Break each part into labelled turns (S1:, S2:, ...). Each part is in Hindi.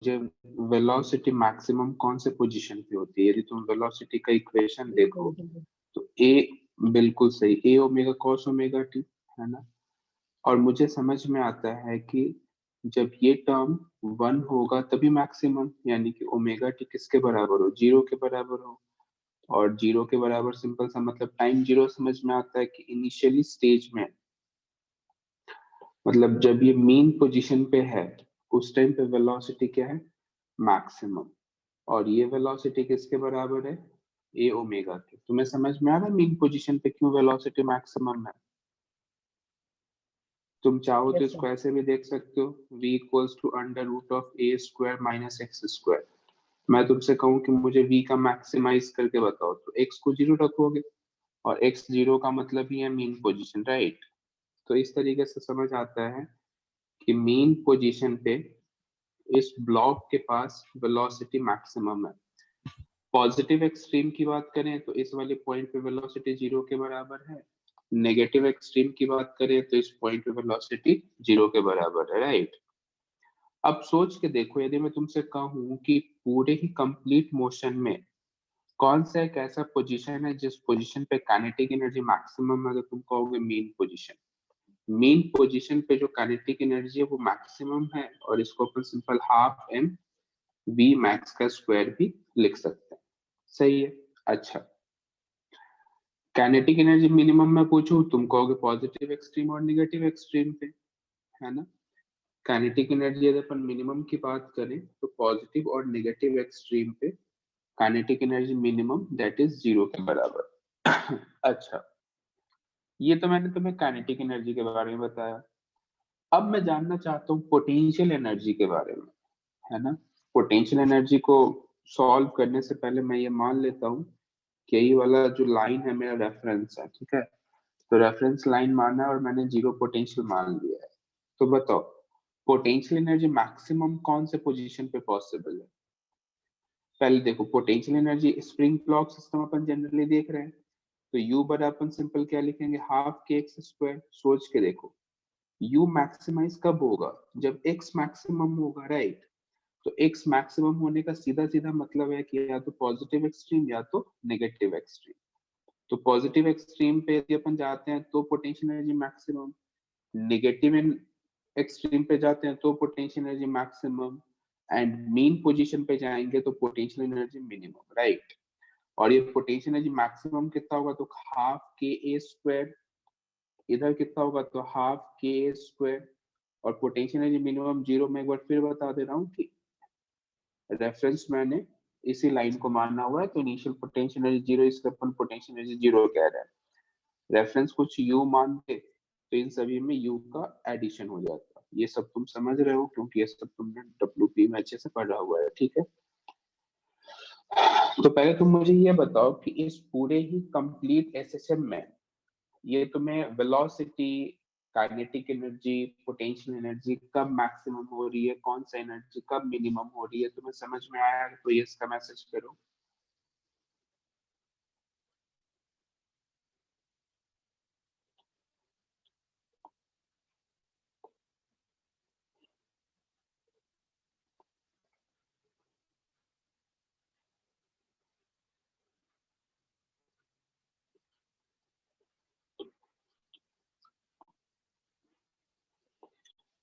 S1: मुझे वेलोसिटी मैक्सिमम कौन से पोजीशन पे होती है? यदि तुम वेलोसिटी का इक्वेशन देखो तो ए, बिल्कुल सही, ए ओमेगा कॉस ओमेगा टी, है ना। और मुझे समझ में आता है कि जब ये टर्म वन होगा तभी मैक्सिमम, यानी कि ओमेगा टी किसके बराबर हो? जीरो के बराबर हो। और जीरो के बराबर सिंपल सा मतलब टाइम जीरो, समझ में आता है कि इनिशियली स्टेज में, मतलब जब ये मीन पोजीशन पे है उस टाइम पे वेलोसिटी क्या है? मैक्सिमम। और ये वेलोसिटी किसके बराबर है? ए ओमेगा के। तुम्हें समझ में आ रहा है मीन पोजीशन पे क्यों वेलोसिटी मैक्सिमम है? तुम चाहो तो इसको ऐसे भी देख सकते हो, v equals to under root of a square minus x square. मैं तुमसे कहूँ कि मुझे v का मैक्सिमाइज करके बताओ, तो x को जीरो रखोगे, और x जीरो का मतलब ही है मीन पोजीशन, राइट। तो इस तरीके से समझ आता है कि मीन पोजीशन पे इस ब्लॉक के पास वेलोसिटी मैक्सिमम है। पॉजिटिव एक्सट्रीम की बात करें तो इस वाले पॉइंट पे वेलोसिटी जीरो के बराबर है। नेगेटिव एक्सट्रीम की बात करें तो इस पॉइंट पे वेलोसिटी जीरो के बराबर है, राइट। अब सोच के देखो, यदि मैं तुमसे कहूं कि पूरे ही कंप्लीट मोशन में कौन सा एक ऐसा पोजीशन है जिस पोजीशन पे काइनेटिक एनर्जी मैक्सिमम है, तो तुम कहोगे मीन पोजीशन। मीन पोजीशन पे जो काइनेटिक एनर्जी है वो मैक्सिमम है, और इसको अपन simple half M V max का स्क्वायर भी लिख सकते हैं। सही है। अच्छा, काइनेटिक एनर्जी मिनिमम में पूछूं, तुम कहोगे पॉजिटिव एक्सट्रीम और नेगेटिव एक्सट्रीम पे, है ना। काइनेटिक एनर्जी यदि अपन मिनिमम की बात करें तो पॉजिटिव और नेगेटिव एक्सट्रीम पे kinetic energy minimum that is zero के बराबर। अच्छा, ये तो मैंने तुम्हें काइनेटिक एनर्जी के बारे में बताया। अब मैं जानना चाहता हूँ पोटेंशियल एनर्जी के बारे में, है ना। पोटेंशियल एनर्जी को सॉल्व करने से पहले मैं ये मान लेता हूँ कि यही वाला जो लाइन है मेरा रेफरेंस है, ठीक है। तो रेफरेंस लाइन माना है और मैंने जीरो पोटेंशियल मान लिया है। तो बताओ पोटेंशियल एनर्जी मैक्सिमम कौन से पोजीशन पे पॉसिबल है? पहले देखो, potential energy spring block system अपन जनरली देख रहे हैं, तो यू बराबर अपन सिंपल क्या लिखेंगे? हाफ के एक्स स्क्वायर। सोच के देखो, यू मैक्सिमाइज कब होगा? जब एक्स मैक्सिमम होगा, राइट। तो एक्स मैक्सिमम होने का सीधा सीधा मतलब है कि या तो पॉजिटिव एक्सट्रीम या तो नेगेटिव एक्सट्रीम। तो पॉजिटिव एक्सट्रीम पे यदि अपन जाते हैं तो potential energy maximum, negative extreme पे जाते हैं तो potential energy maximum, and mean position पे जाएंगे तो पोटेंशियल एनर्जी मिनिमम, राइट। और ये पोटेंशियल एनर्जी मैक्सिमम कितना होगा? तो हाफ के ए स्क्वायर। इधर कितना होगा? तो हाफ के ए स्क्वायर। और पोटेंशियल एनर्जी मिनिमम जीरो। में एक बार फिर बता दे रहा हूँ कि रेफरेंस मैंने इसी लाइन को मानना हुआ है, तो इनिशियल पोटेंशियल एनर्जी जीरो, इसलिए अपन पोटेंशियल एनर्जी जीरो कह रहे हैं। रेफरेंस कुछ यू मानते तो इन सभी में यू का एडिशन हो जाता। ये सब तुम समझ रहे हो क्योंकि ये सब तुमने डब्ल्यूपी में अच्छे से पढ़ा हुआ है, ठीक है। तो पहले तुम मुझे ये बताओ कि इस पूरे ही कंप्लीट एसएसएम में ये तुम्हें velocity, kinetic energy, potential energy कब मैक्सिमम हो रही है, कौन सा एनर्जी कब मिनिमम हो रही है, तुम्हें समझ में आया है? तो ये इसका मैसेज करो।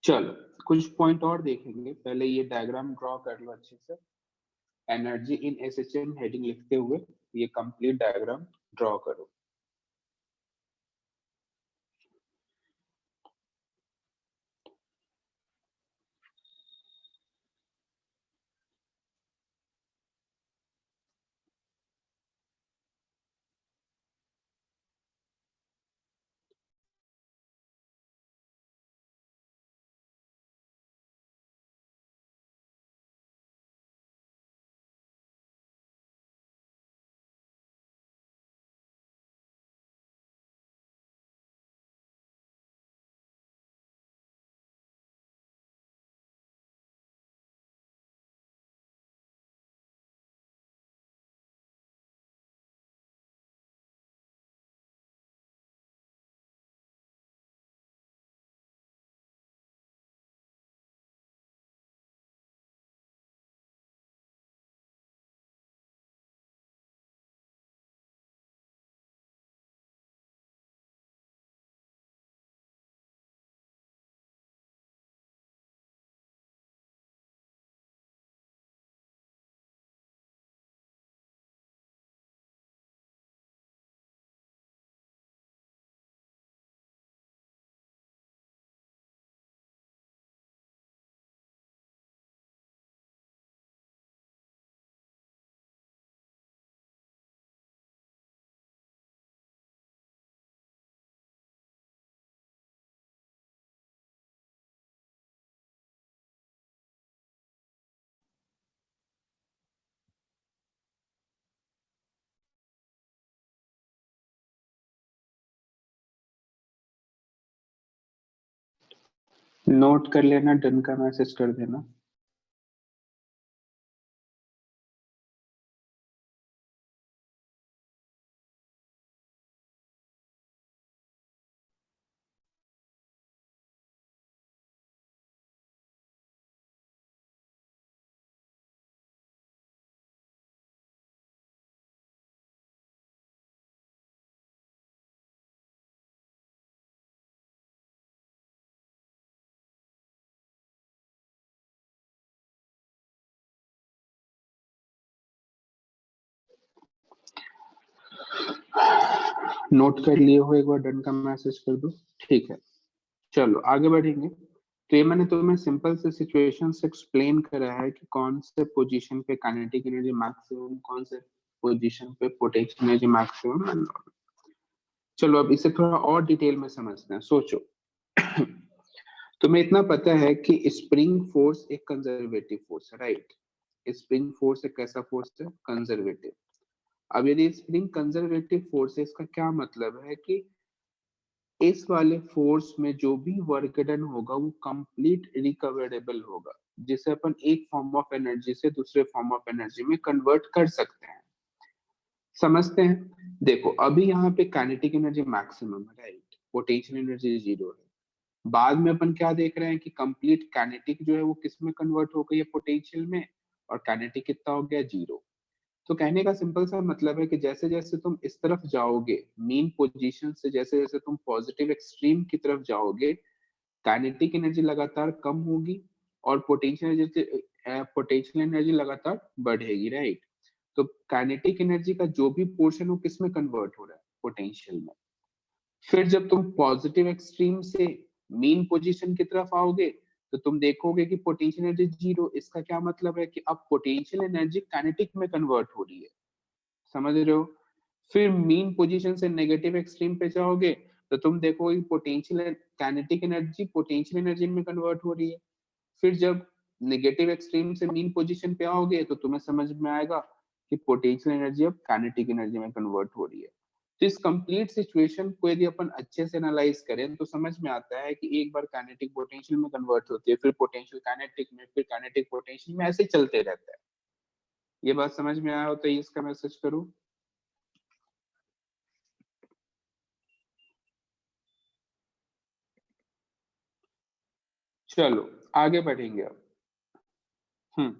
S1: चलो कुछ पॉइंट और देखेंगे, पहले ये डायग्राम ड्रॉ कर लो अच्छे से। एनर्जी इन एसएचएम हेडिंग लिखते हुए ये कंप्लीट डायग्राम ड्रॉ करो। नोट कर लेना, डन का मैसेज कर देना। नोट कर लिए हो, एक बार डन का मैसेज कर दो। ठीक है, चलो आगे बढ़ेंगे। तो ये मैंने तुम्हें सिंपल से सिचुएशन से एक्सप्लेन करा है कि कौन से पोजीशन पे काइनेटिक एनर्जी मैक्सिमम, कौन से पोजीशन पे पोटेंशियल एनर्जी मैक्सिमम। चलो अब इसे थोड़ा और डिटेल में समझते हैं। सोचो तुम्हें इतना पता है कि स्प्रिंग फोर्स एक कंजर्वेटिव फोर्स है, राइट? स्प्रिंग फोर्स एक कैसा फोर्स है? कंजर्वेटिव। अब यदि स्प्रिंग कंजर्वेटिव फोर्स है, इसका क्या मतलब है कि इस वाले फोर्स में जो भी वर्क डन होगा वो कंप्लीट रिकवरेबल होगा, जिसे अपन एक फॉर्म ऑफ एनर्जी से दूसरे फॉर्म ऑफ एनर्जी में कन्वर्ट कर सकते हैं। समझते हैं? देखो अभी यहाँ पे काइनेटिक एनर्जी मैक्सिमम है, राइट? पोटेंशियल एनर्जी जीरो है। बाद में अपन क्या देख रहे हैं कि कंप्लीट काइनेटिक जो है वो किस में कन्वर्ट हो गई है? पोटेंशियल में। और काइनेटिक कितना हो गया? जीरो। तो कहने का सिंपल सा मतलब है कि जैसे जैसे तुम इस तरफ जाओगे मीन पोजीशन से, जैसे जैसे तुम पॉजिटिव एक्सट्रीम की तरफ जाओगे, काइनेटिक एनर्जी लगातार कम होगी और पोटेंशियल एनर्जी लगातार बढ़ेगी, राइट? तो काइनेटिक एनर्जी का जो भी पोर्शन हो किस में कन्वर्ट हो रहा है? पोटेंशियल में। फिर जब तुम पॉजिटिव एक्सट्रीम से मीन पोजीशन की तरफ आओगे तो तुम देखोगे कि पोटेंशियल एनर्जी जीरो। इसका क्या मतलब है कि अब पोटेंशियल एनर्जी काइनेटिक में कन्वर्ट हो रही है। समझ रहे हो? फिर मीन पोजीशन से नेगेटिव एक्सट्रीम पे जाओगे तो तुम देखोगे potential kinetic energy potential energy में कन्वर्ट हो रही है। फिर जब नेगेटिव एक्सट्रीम से मीन पोजीशन पे आओगे तो तुम्हें समझ में आएगा कि पोटेंशियल एनर्जी अब काइनेटिक एनर्जी में कन्वर्ट हो रही है। तो इस कंप्लीट सिचुएशन को यदि अपन अच्छे से एनालाइज करें तो समझ में आता है कि एक बार काइनेटिक पोटेंशियल में कन्वर्ट होती है, फिर पोटेंशियल काइनेटिक में, फिर काइनेटिक पोटेंशियल में, ऐसे चलते रहता है। ये बात समझ में आया हो तो इसका मैसेज करूं। चलो आगे बढ़ेंगे अब। हम्म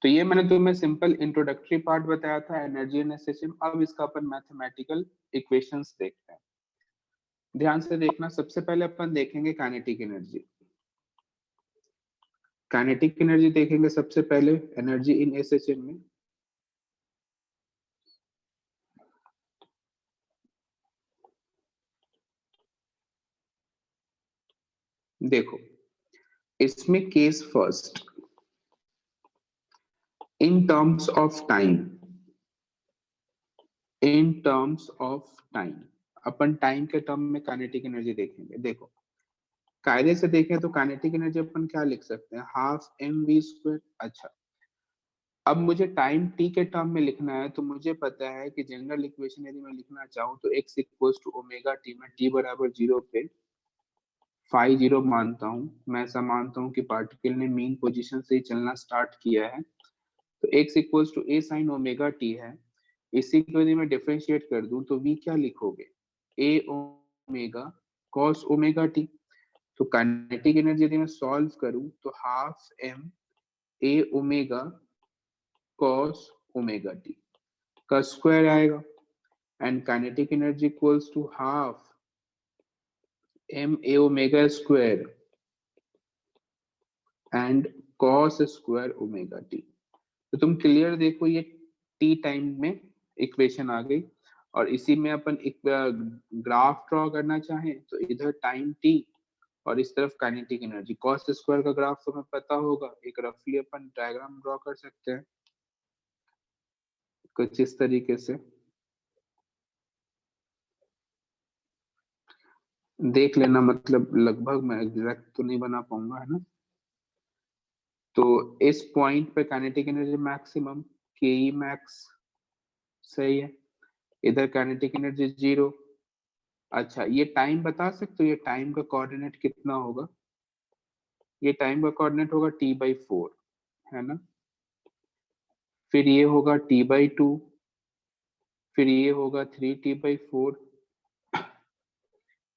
S1: तो ये मैंने तुम्हें सिंपल इंट्रोडक्टरी पार्ट बताया था एनर्जी एंड सिस्टम। अब इसका अपन मैथमेटिकल इक्वेशंस देखते हैं। ध्यान से देखना, सबसे पहले अपन देखेंगे काइनेटिक एनर्जी। काइनेटिक एनर्जी देखेंगे सबसे पहले एनर्जी इन एसएचएम में। देखो इसमें case first, in terms of time, in terms of time upon time के टर्म में काइनेटिक एनर्जी देखेंगे। देखो कायदे से देखें तो काइनेटिक एनर्जी अपन क्या लिख सकते हैं? Half M v square. अच्छा, अब मुझे टाइम टी के टर्म में लिखना है तो मुझे पता है कि जनरल इक्वेशन यदि मैं लिखना चाहूँ तो x equals to omega t में टी बराबर जीरो पे फाई जीरो मानता हूँ। मैं ऐसा मानता हूँ कि पार्टिकल ने मीन पोजीशन से ही चलना स्टार्ट किया है, तो x equals to a sine omega t है। इसी को यदि मैं डिफरेंशिएट कर दूं तो v क्या लिखोगे? A omega cos omega T. तो काइनेटिक एनर्जी यदि मैं सॉल्व करूं तो half M a omega cos omega t का स्क्वायर आएगा, and kinetic energy equals to half M a omega square and cos square omega T. तो तुम क्लियर देखो ये टी टाइम में इक्वेशन आ गई। और इसी में अपन एक ग्राफ ड्रॉ करना चाहें तो इधर टाइम टी और इस तरफ काइनेटिक एनर्जी, कॉस स्क्वायर का ग्राफ तुम्हें पता होगा, एक रफली अपन डायग्राम ड्रॉ कर सकते हैं कुछ इस तरीके से। देख लेना, मतलब लगभग मैं एग्जैक्ट तो नहीं बना पाऊंगा, है ना? तो इस पॉइंट पे काइनेटिक एनर्जी मैक्सिमम के ई मैक्स, सही है। इधर काइनेटिक एनर्जी जीरो। अच्छा ये टाइम बता सकते हो, ये टाइम का कोऑर्डिनेट कितना होगा? ये टाइम का कोऑर्डिनेट होगा t/4, है ना। फिर ये होगा t/2, फिर ये होगा 3t/4।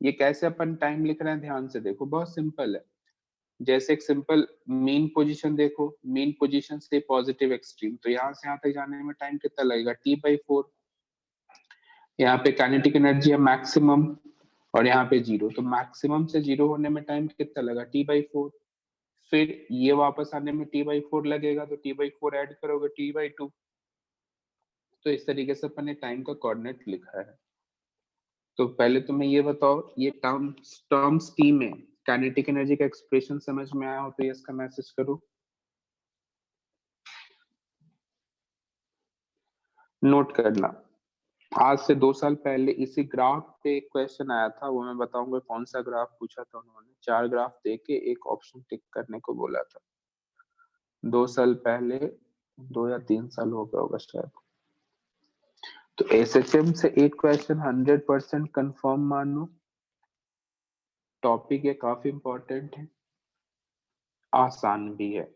S1: ये कैसे अपन टाइम लिख रहे हैं, ध्यान से देखो, बहुत सिंपल है। जैसे एक सिंपल मीन पोजीशन देखो, मीन पोजीशन से पॉजिटिव एक्सट्रीम, तो यहाँ से यहाँ तक जाने में टाइम कितना लगेगा, t/4। यहाँ पे काइनेटिक एनर्जी है मैक्सिमम, और यहाँ पे 0, तो मैक्सिमम से 0 होने में टाइम कितना लगा, t/4। फिर ये वापस आने में t/4 लगेगा, तो t/4 ऐड करोगे t/2। तो इस तरीके से अपन ने टाइम का कोऑर्डिनेट लिखा है। तो पहले तुम्हें ये बताओ, ये टर्म्स टी में काइनेटिक एनर्जी का एक्सप्रेशन समझ में आया हो तो यस का मैसेज करो। नोट करना, आज से 2 साल पहले इसी ग्राफ पे एक क्वेश्चन आया था, वो मैं बताऊंगा कौन सा ग्राफ पूछा था उन्होंने। 4 ग्राफ देके एक ऑप्शन टिक करने को बोला था, 2 साल पहले, 2 या 3 साल हो गया होगा शायद। तो एसएचएम से एक क्वेश्चन 100% कंफर्म मानो, टॉपिक ये काफी इंपॉर्टेंट है, आसान भी है।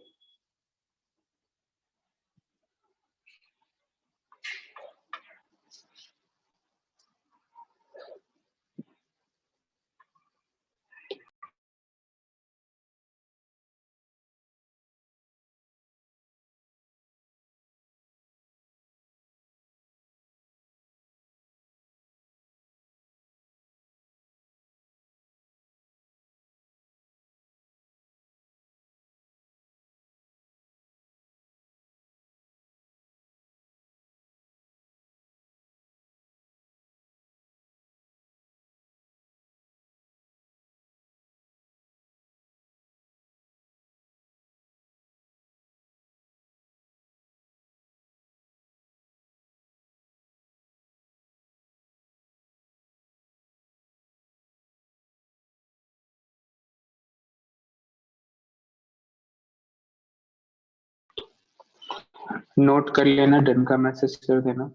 S1: नोट कर लेना, डन का मैसेज कर देना।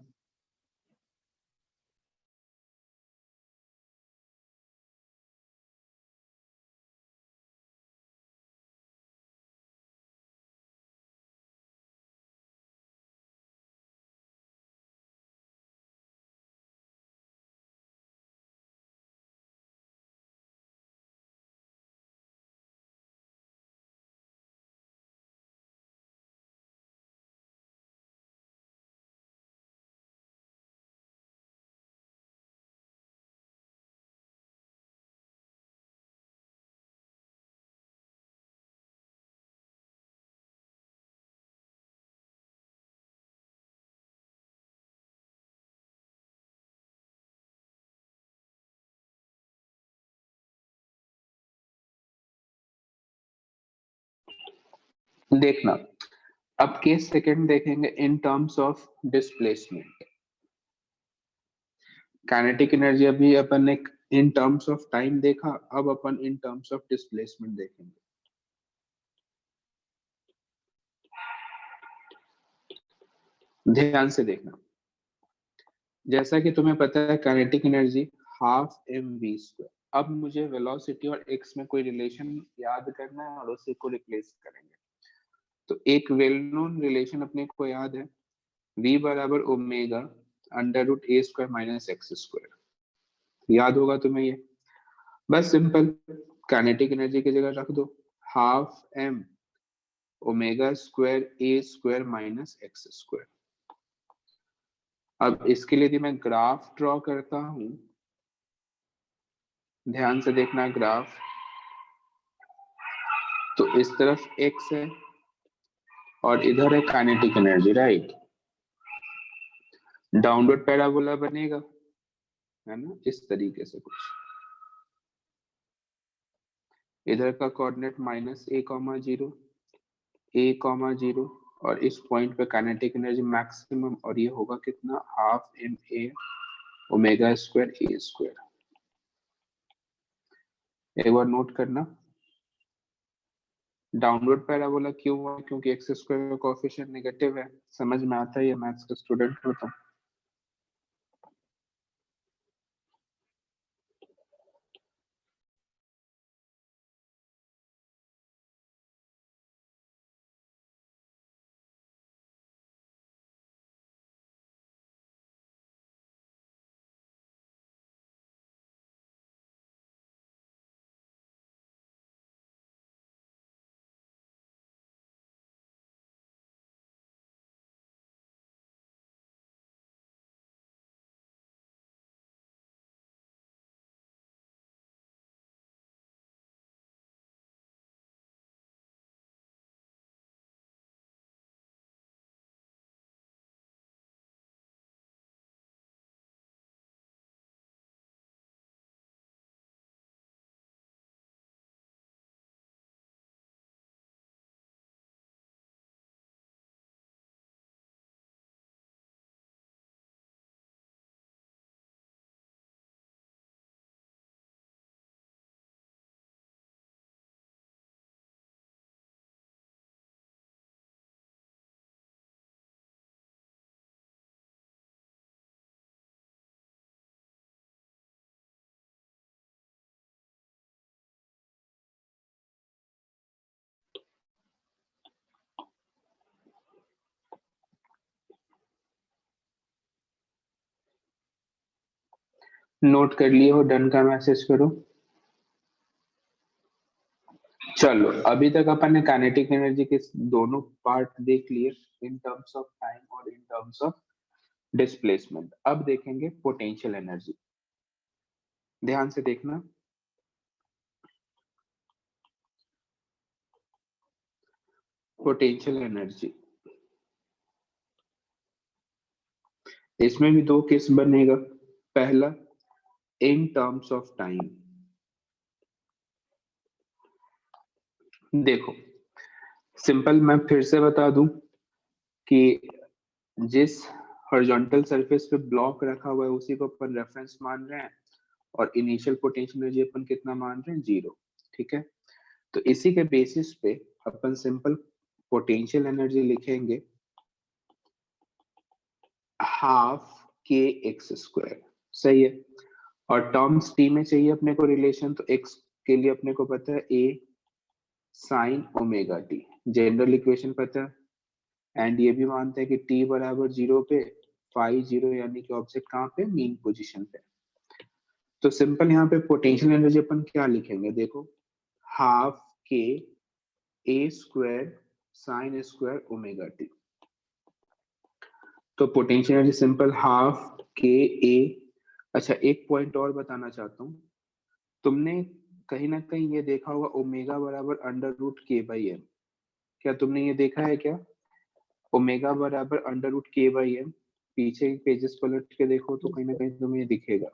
S1: देखना, अब केस सेकंड देखेंगे इन terms of displacement. Kinetic energy अभी अपन ने इन टर्म्स ऑफ टाइम देखा, अब अपन इन टर्म्स ऑफ डिस्प्लेसमेंट देखेंगे। ध्यान से देखना, जैसा कि तुम्हें पता है काइनेटिक एनर्जी हाफ mv²। अब मुझे वेलोसिटी और x में कोई रिलेशन याद करना है और उसी को रिप्लेस करेंगे। तो एक वेल नोन रिलेशन अपने को याद है, v बराबर ओमेगा √a² - x²। याद होगा तुम्हें ये, बस सिंपल काइनेटिक एनर्जी की जगह रख दो हाफ m ω² a² - x²। अब इसके लिए यदि मैं ग्राफ ड्रॉ करता हूं, ध्यान से देखना ग्राफ, तो इस तरफ x है और इधर है kinetic energy, right. Downward parabola बनेगा, है ना, इस तरीके से कुछ। इधर का कोऑर्डिनेट -a,0 a,0 और इस पॉइंट पे काइनेटिक एनर्जी मैक्सिमम, और ये होगा कितना, हाफ ma ω² a²। एक बार नोट करना, डाउनवर्ड पैराबोला क्यों हुआ, क्योंकि x² का कोएफिशिएंट नेगेटिव है। समझ में आता है, ये मैथ्स का स्टूडेंट हो तो। नोट कर लिए हो? डन का मैसेज करो। चलो, अभी तक अपन ने काइनेटिक एनर्जी के दोनों पार्ट देख लिए, इन टर्म्स ऑफ टाइम और इन टर्म्स ऑफ डिस्प्लेसमेंट। अब देखेंगे पोटेंशियल एनर्जी। ध्यान से देखना, पोटेंशियल एनर्जी, इसमें भी दो केस बनेगा। पहला, इन टर्म्स ऑफ टाइम। देखो, सिंपल मैं फिर से बता दूं कि जिस हॉरिजॉन्टल सरफेस पे ब्लॉक रखा हुआ है उसी को अपन रेफरेंस मान रहे हैं, और इनिशियल पोटेंशियल एनर्जी अपन कितना मान रहे हैं? 0। ठीक है, तो इसी के बेसिस पे अपन सिंपल पोटेंशियल एनर्जी लिखेंगे हाफ के एक्स स्क्वायर। सही है, और टर्म्स टी में चाहिए अपने को रिलेशन, तो एक्स के लिए अपने को पता है A sine omega T, general equation पता है। एंड ये भी मानते हैं कि टी बराबर 0 पे फाई 0, यानी कि ऑब्जेक्ट कहाँ पे? मीन पोजीशन पे। तो सिंपल यहाँ पे पोटेंशियल एनर्जी अपन क्या लिखेंगे? देखो, half K A square sine square omega T. तो potential energy simple half K A. अच्छा, एक पॉइंट और बताना चाहता हूँ, तुमने कहीं ना कहीं ये देखा होगा ओमेगा बराबर under root k by M. क्या तुमने ये देखा है क्या? ओमेगा बराबर under root k by M, पीछे के पेजेस पलट के देखो तो कहीं ना कहीं तुम्हें ये दिखेगा।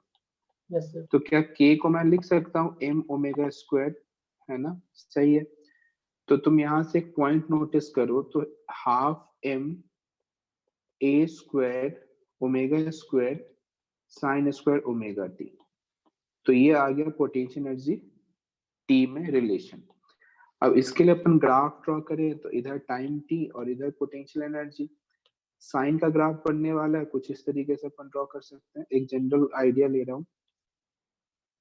S2: Yes sir.
S1: तो क्या के को मैं लिख सकता हूँ एम ओमेगा स्क्वायर, है ना? सही है, तो तुम यहाँ से एक पॉइंट नोटिस करो, तो half M A square omega square sine square omega T. तो ये आ गया पोटेंशियल एनर्जी टी में रिलेशन। अब इसके लिए अपन ग्राफ ड्रॉ करें, तो इधर टाइम टी और इधर पोटेंशियल एनर्जी। साइन का ग्राफ बनने वाला है कुछ इस तरीके से अपन ड्रॉ कर सकते हैं, एक जनरल आइडिया ले रहा हूँ।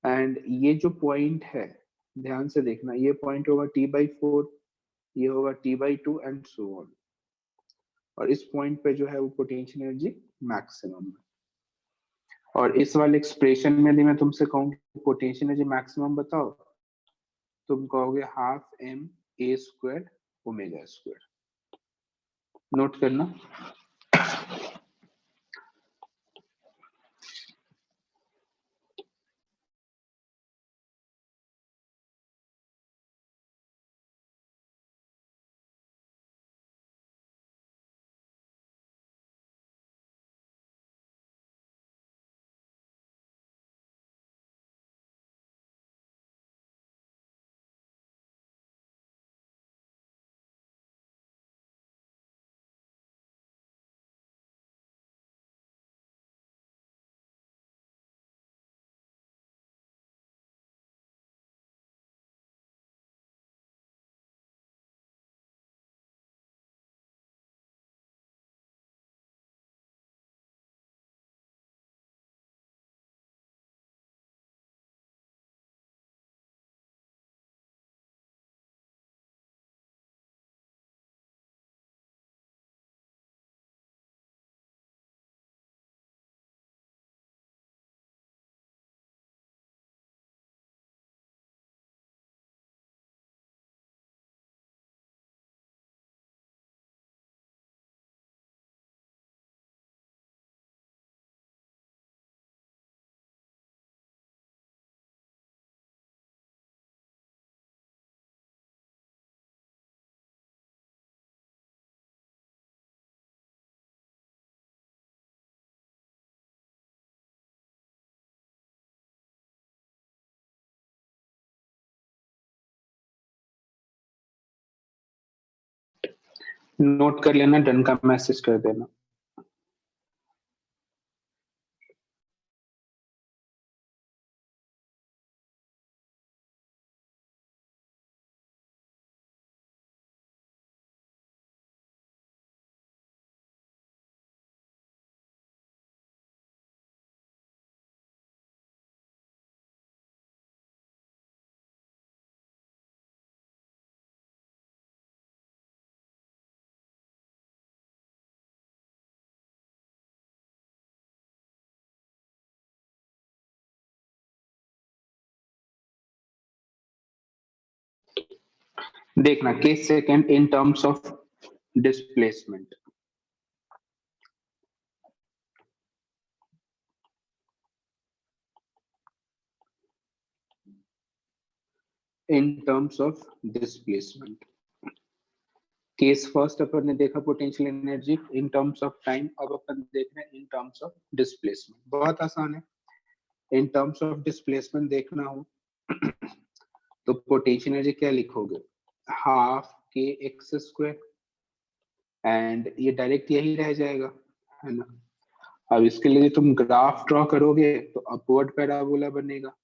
S1: एंड ये जो पॉइंट है, ध्यान से देखना, ये पॉइंट होगा t/4, ये होगा t/2 एंड सो ऑन। और इस पॉइंट पे जो है वो पोटेंशियल एनर्जी मैक्सिमम है। और इस वाले एक्सप्रेशन में यदि मैं तुमसे कहूँ पोटेंशियल एनर्जी मैक्सिमम बताओ, तुम कहोगे half M A square omega square. Note करना। नोट कर लेना, डन का मैसेज कर देना। देखना case second in terms of displacement, in terms of displacement. Case first अपन ने देखा potential energy in terms of time, अब अपन देख रहे हैं इन टर्म्स ऑफ डिस्प्लेसमेंट। बहुत आसान है, इन टर्म्स ऑफ डिस्प्लेसमेंट देखना हो तो पोटेंशियल एनर्जी क्या लिखोगे, हाफ के एक्स स्क्वायर, एंड ये डायरेक्ट यही रह जाएगा, है ना। अब इसके लिए तुम ग्राफ ड्रॉ करोगे तो अपवर्ड पैराबोला बनेगा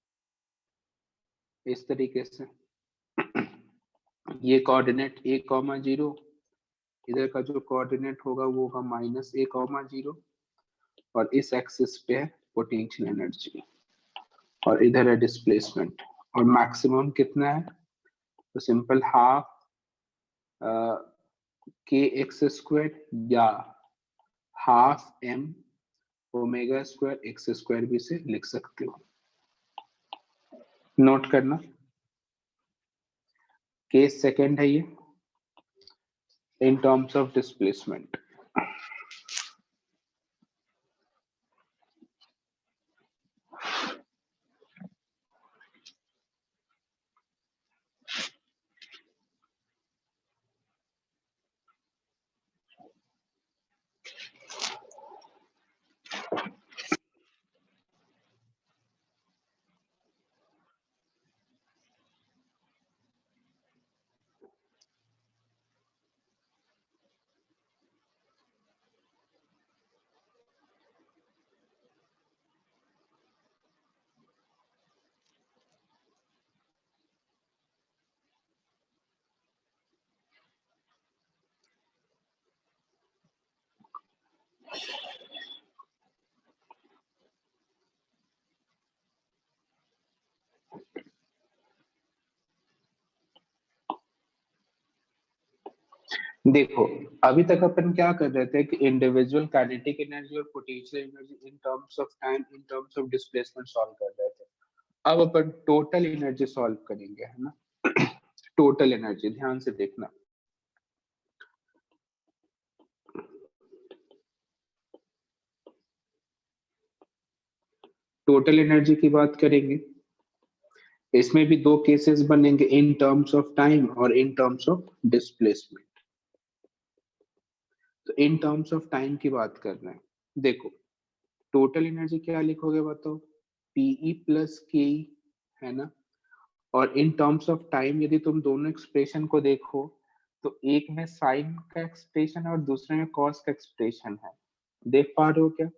S1: इस तरीके से। ये कोऑर्डिनेट a कॉमा 0, इधर का जो कोऑर्डिनेट होगा वो होगा माइनस a कॉमा 0, और इस एक्सिस पे है पोटेंशियल एनर्जी और इधर है डिस्प्लेसमेंट। और मैक्सिमम कितना है, तो सिंपल हाफ के एक्स स्क्वायर या half m omega square x square भी से लिख सकते हो। नोट करना, केस सेकंड है ये इन टर्म्स ऑफ डिस्प्लेसमेंट। देखो अभी तक अपन क्या कर रहे थे कि इंडिविजुअल काइनेटिक एनर्जी और potential energy in terms of time in terms of displacement solve कर रहे थे। अब अपन टोटल एनर्जी सॉल्व करेंगे, है ना। टोटल एनर्जी ध्यान से देखना, टोटल एनर्जी की बात करेंगे। इसमें भी दो केसेस बनेंगे, इन टर्म्स ऑफ टाइम और इन टर्म्स ऑफ डिस्प्लेसमेंट। तो इन टर्म्स ऑफ टाइम की बात कर रहे हैं। देखो टोटल एनर्जी क्या लिखोगे बताओ, पीई प्लस के, है ना। और इन टर्म्स ऑफ टाइम यदि तुम दोनों एक्सप्रेशन को देखो तो एक में साइन का एक्सप्रेशन है और दूसरे में कॉस का एक्सप्रेशन है। देख पा रहे हो क्या,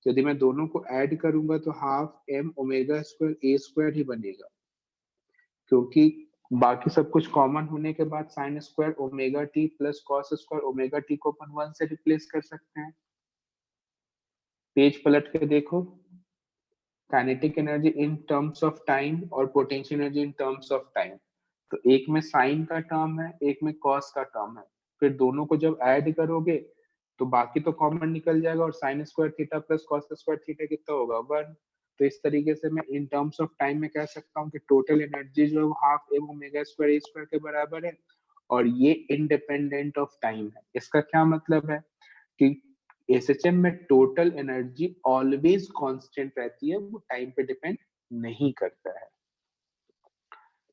S1: यदि मैं दोनों को ऐड करूंगा तो half M omega square A square ही बनेगा, क्योंकि बाकी सब कुछ कॉमन होने के बाद sign square omega T plus cos square omega T को अपन 1 से रिप्लेस कर सकते हैं। पेज पलट के देखो, kinetic energy in terms of time और potential energy in terms of time. तो एक में साइन का टर्म है, एक में कॉस का टर्म है, फिर दोनों को जब ऐड करोगे तो बाकी तो कॉमन निकल जाएगा, और sine square theta plus cos square theta कितना होगा 1। तो इस तरीके से मैं इन टर्म्स ऑफ टाइम में कह सकता हूँ कि टोटल एनर्जी जो है half M omega square A square के बराबर है, और ये इंडिपेंडेंट ऑफ टाइम है। इसका क्या मतलब है कि एसएचएम में टोटल एनर्जी ऑलवेज कांस्टेंट रहती है, वो टाइम पे डिपेंड नहीं करता है।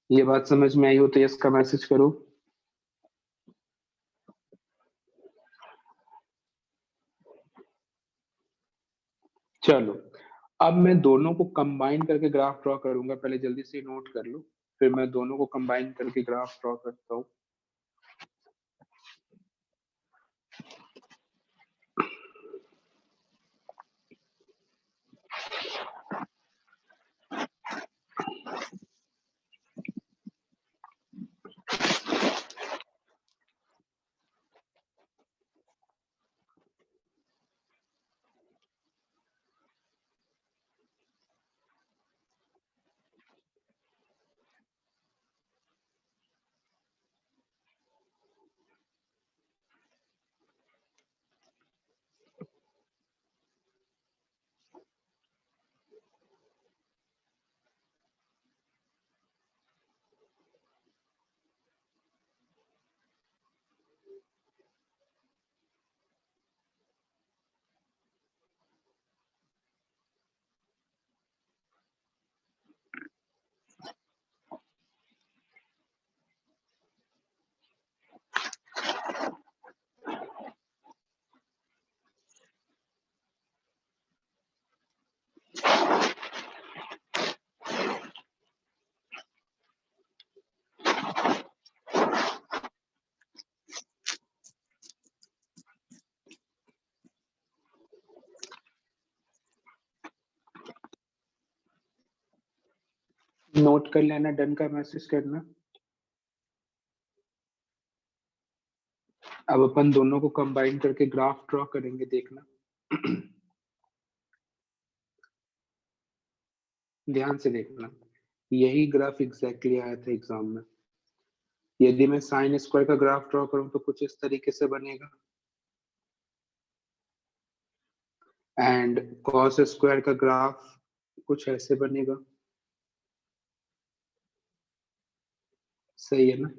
S1: ये बात समझ में आई हो तो यस का मैसेज करो। चलो अब मैं दोनों को कंबाइन करके ग्राफ ड्रॉ करूंगा, पहले जल्दी से नोट कर लो, फिर मैं दोनों को कंबाइन करके ग्राफ ड्रॉ करता हूँ। नोट कर लेना, डन का मैसेज करना। अब अपन दोनों को कंबाइन करके ग्राफ ड्रॉ करेंगे, देखना। ध्यान से देखना, यही ग्राफ एग्जैक्टली आया था एग्जाम में। यदि मैं साइन स्क्वायर का ग्राफ ड्रॉ करूं तो कुछ इस तरीके से बनेगा, एंड कॉस स्क्वायर का ग्राफ कुछ ऐसे बनेगा। सही है ना?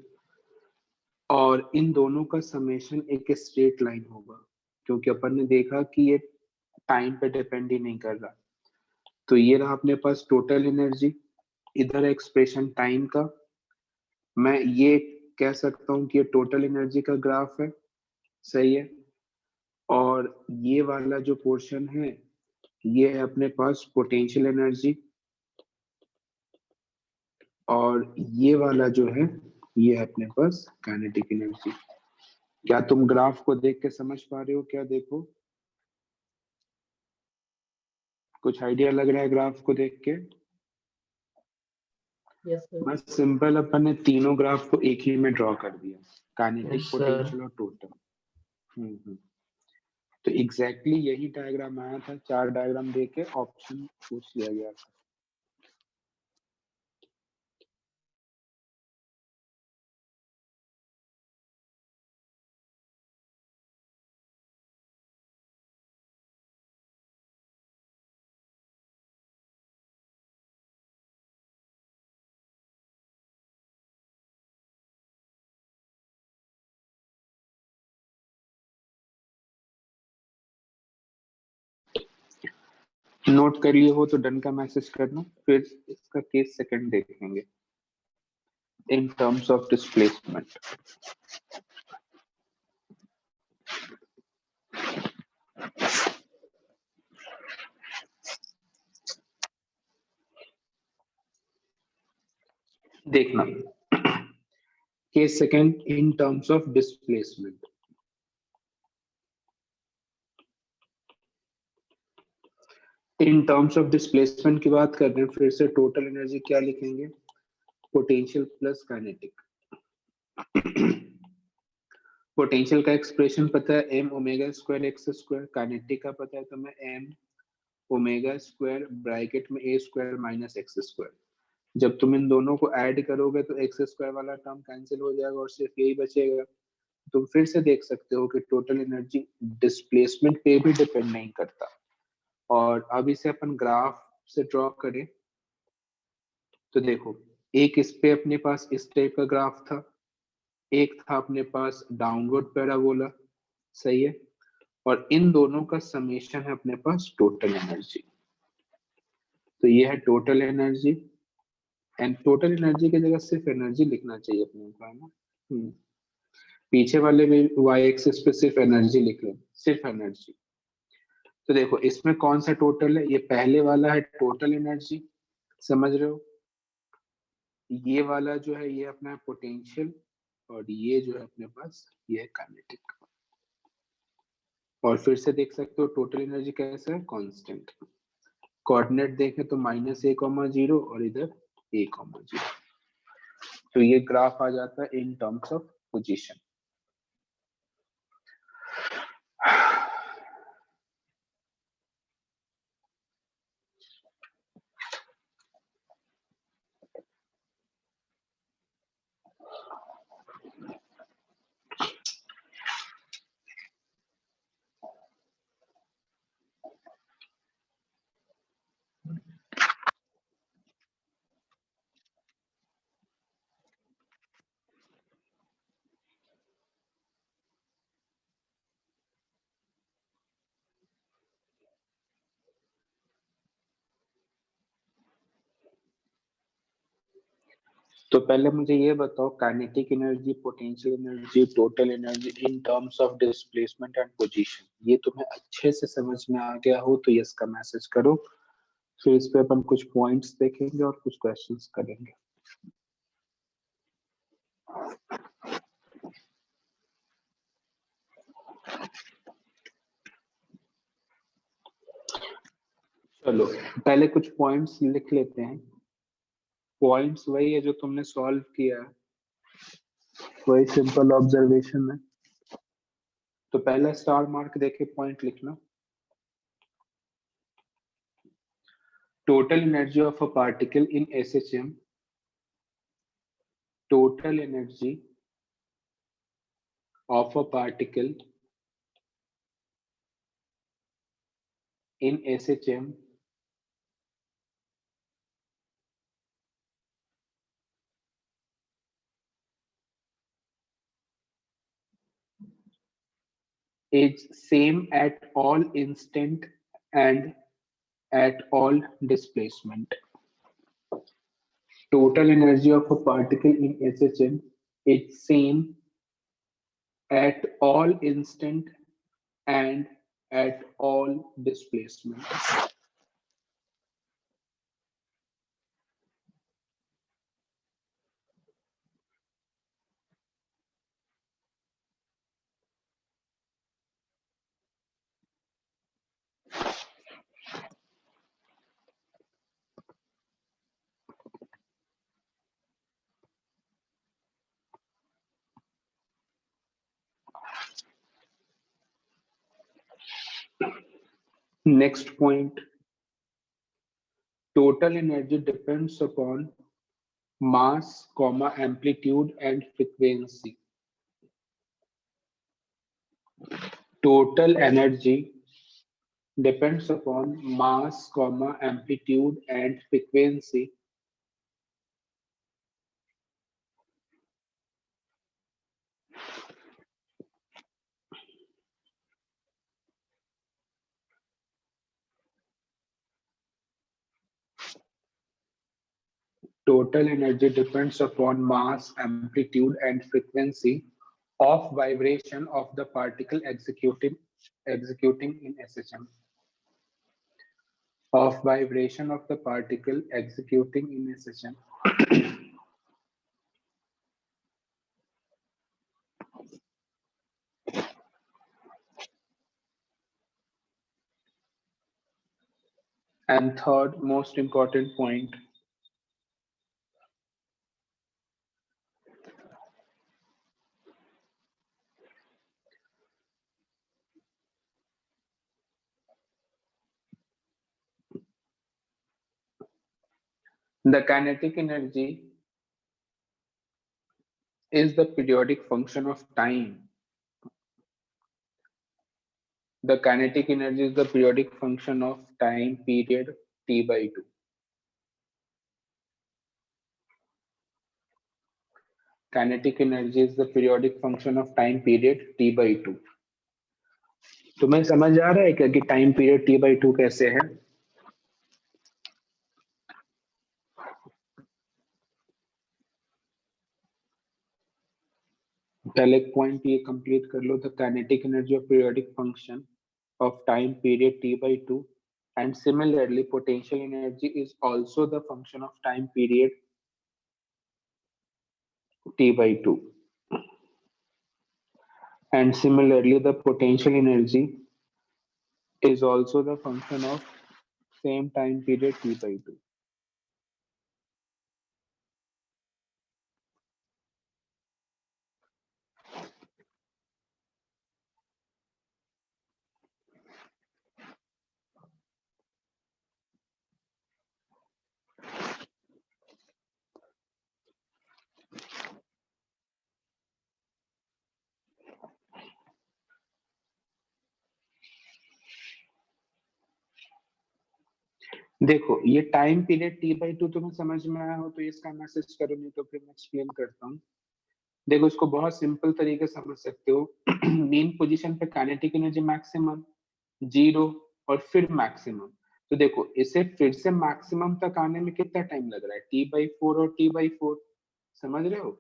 S1: और इन दोनों का समेशन एक स्ट्रेट लाइन होगा, क्योंकि अपन ने देखा कि ये टाइम पे डिपेंड ही नहीं कर रहा। तो ये रहा अपने पास टोटल एनर्जी, इधर एक्सप्रेशन टाइम का। मैं ये कह सकता हूं कि ये टोटल एनर्जी का ग्राफ है। सही है? और ये वाला जो पोर्शन है ये है अपने पास पोटेंशियल एनर्जी, और ये वाला जो है ये है अपने पास काइनेटिक एनर्जी। क्या तुम ग्राफ को देख के समझ पा रहे हो? क्या देखो, कुछ आइडिया लग रहा है ग्राफ को देख के?
S2: Yes sir.
S1: बस सिंपल अपन ने तीनों ग्राफ को एक ही में ड्रॉ कर दिया, काइनेटिक,
S2: Yes,
S1: पोटेंशियल और टोटल। तो एग्जैक्टली यही डायग्राम आया था, 4 डायग्राम दे के ऑप्शन पूछ लिया गया था। नोट कर लिए हो तो डन का मैसेज करना, फिर इसका केस सेकंड देखेंगे इन टर्म्स ऑफ डिस्प्लेसमेंट। देखना, case second in terms of displacement. In terms of displacement की बात कर रहे हैं, फिर से टोटल एनर्जी क्या लिखेंगे? Potential plus kinetic. पोटेंशियल का एक्सप्रेशन पता है, m omega square x square. Kinetic का पता है तो मैं एम ओमेगा स्क्वायर ब्रैकेट में ए स्क्वायर माइनस एक्स स्क्वायर। जब तुम इन दोनों को ऐड करोगे तो एक्स स्क्वायर वाला टर्म कैंसिल हो जाएगा और सिर्फ यही बचेगा। तुम फिर से देख सकते हो कि टोटल एनर्जी डिस्प्लेसमेंट पे भी डिपेंड नहीं करता। और अब इसे अपन ग्राफ से ड्रॉ करें तो देखो, एक इस पे अपने पास इस टाइप का ग्राफ था, एक था अपने पास डाउनवर्ड पैराबोला। सही है? और इन दोनों का समेशन है अपने पास टोटल एनर्जी। तो ये है total energy, and total energy की जगह सिर्फ एनर्जी लिखना चाहिए अपने को, है ना? पीछे वाले भी वाई एक्सिस पे सिर्फ एनर्जी लिख लो, सिर्फ एनर्जी। तो देखो इसमें कौन सा टोटल है? ये पहले वाला है टोटल एनर्जी, समझ रहे हो? ये वाला जो है ये अपना पोटेंशियल, और ये जो है अपने पास ये है काइनेटिक। और फिर से देख सकते हो टोटल एनर्जी कैसा है? कांस्टेंट। कोऑर्डिनेट देखें तो -a,0 और इधर a,0। तो ये ग्राफ आ जाता है इन टर्म्स ऑफ पोजीशन। तो पहले मुझे ये बताओ, kinetic energy, potential energy, total energy in terms of displacement and position, ये तुम्हें अच्छे से समझ में आ गया हो तो यस का मैसेज करो। फिर इस पे अपन कुछ पॉइंट्स देखेंगे और कुछ क्वेश्चंस करेंगे। चलो पहले कुछ पॉइंट्स लिख लेते हैं। पॉइंट्स वही है जो तुमने सॉल्व किया है, वही सिंपल ऑब्जर्वेशन है। तो पहला स्टार मार्क देके पॉइंट लिखना। Total energy of a particle in SHM, total energy of a particle in SHM is same at all instant and at all displacement. Total energy of a particle in SHM is same at all instant and at all displacement. Next point, total energy depends upon mass, comma, amplitude and frequency. Total energy depends upon mass, comma, amplitude and frequency. Total energy depends upon mass, amplitude and frequency of vibration of the particle executing in SHM. Of vibration of the particle executing in SHM. And third most important point, the kinetic energy is the periodic function of time. The kinetic energy is the periodic function of time period T by 2. Kinetic energy is the periodic function of time period T by 2. तुम्हें समझ आ रहा है क्या कि टाइम पीरियड T by 2 कैसे है? पहले एक पॉइंट ये कंप्लीट कर लो, the kinetic energy of periodic function of time period T by 2, and similarly potential energy is also the function of time period T by 2, and similarly the potential energy is also the function of same time period T by 2. देखो ये टाइम पीरियड T by 2 तुम्हें समझ में आया हो तो इसका मैसेज करो, नहीं तो फिर मैं एक्सप्लेन करता हूँ। देखो इसको बहुत सिंपल तरीके से समझ सकते हो। मेन पोजीशन पे काइनेटिक एनर्जी मैक्सिमम, जीरो और फिर मैक्सिमम। तो देखो इसे फिर से मैक्सिमम तक आने में कितना टाइम लग रहा है? T/4 और T/4, समझ रहे हो?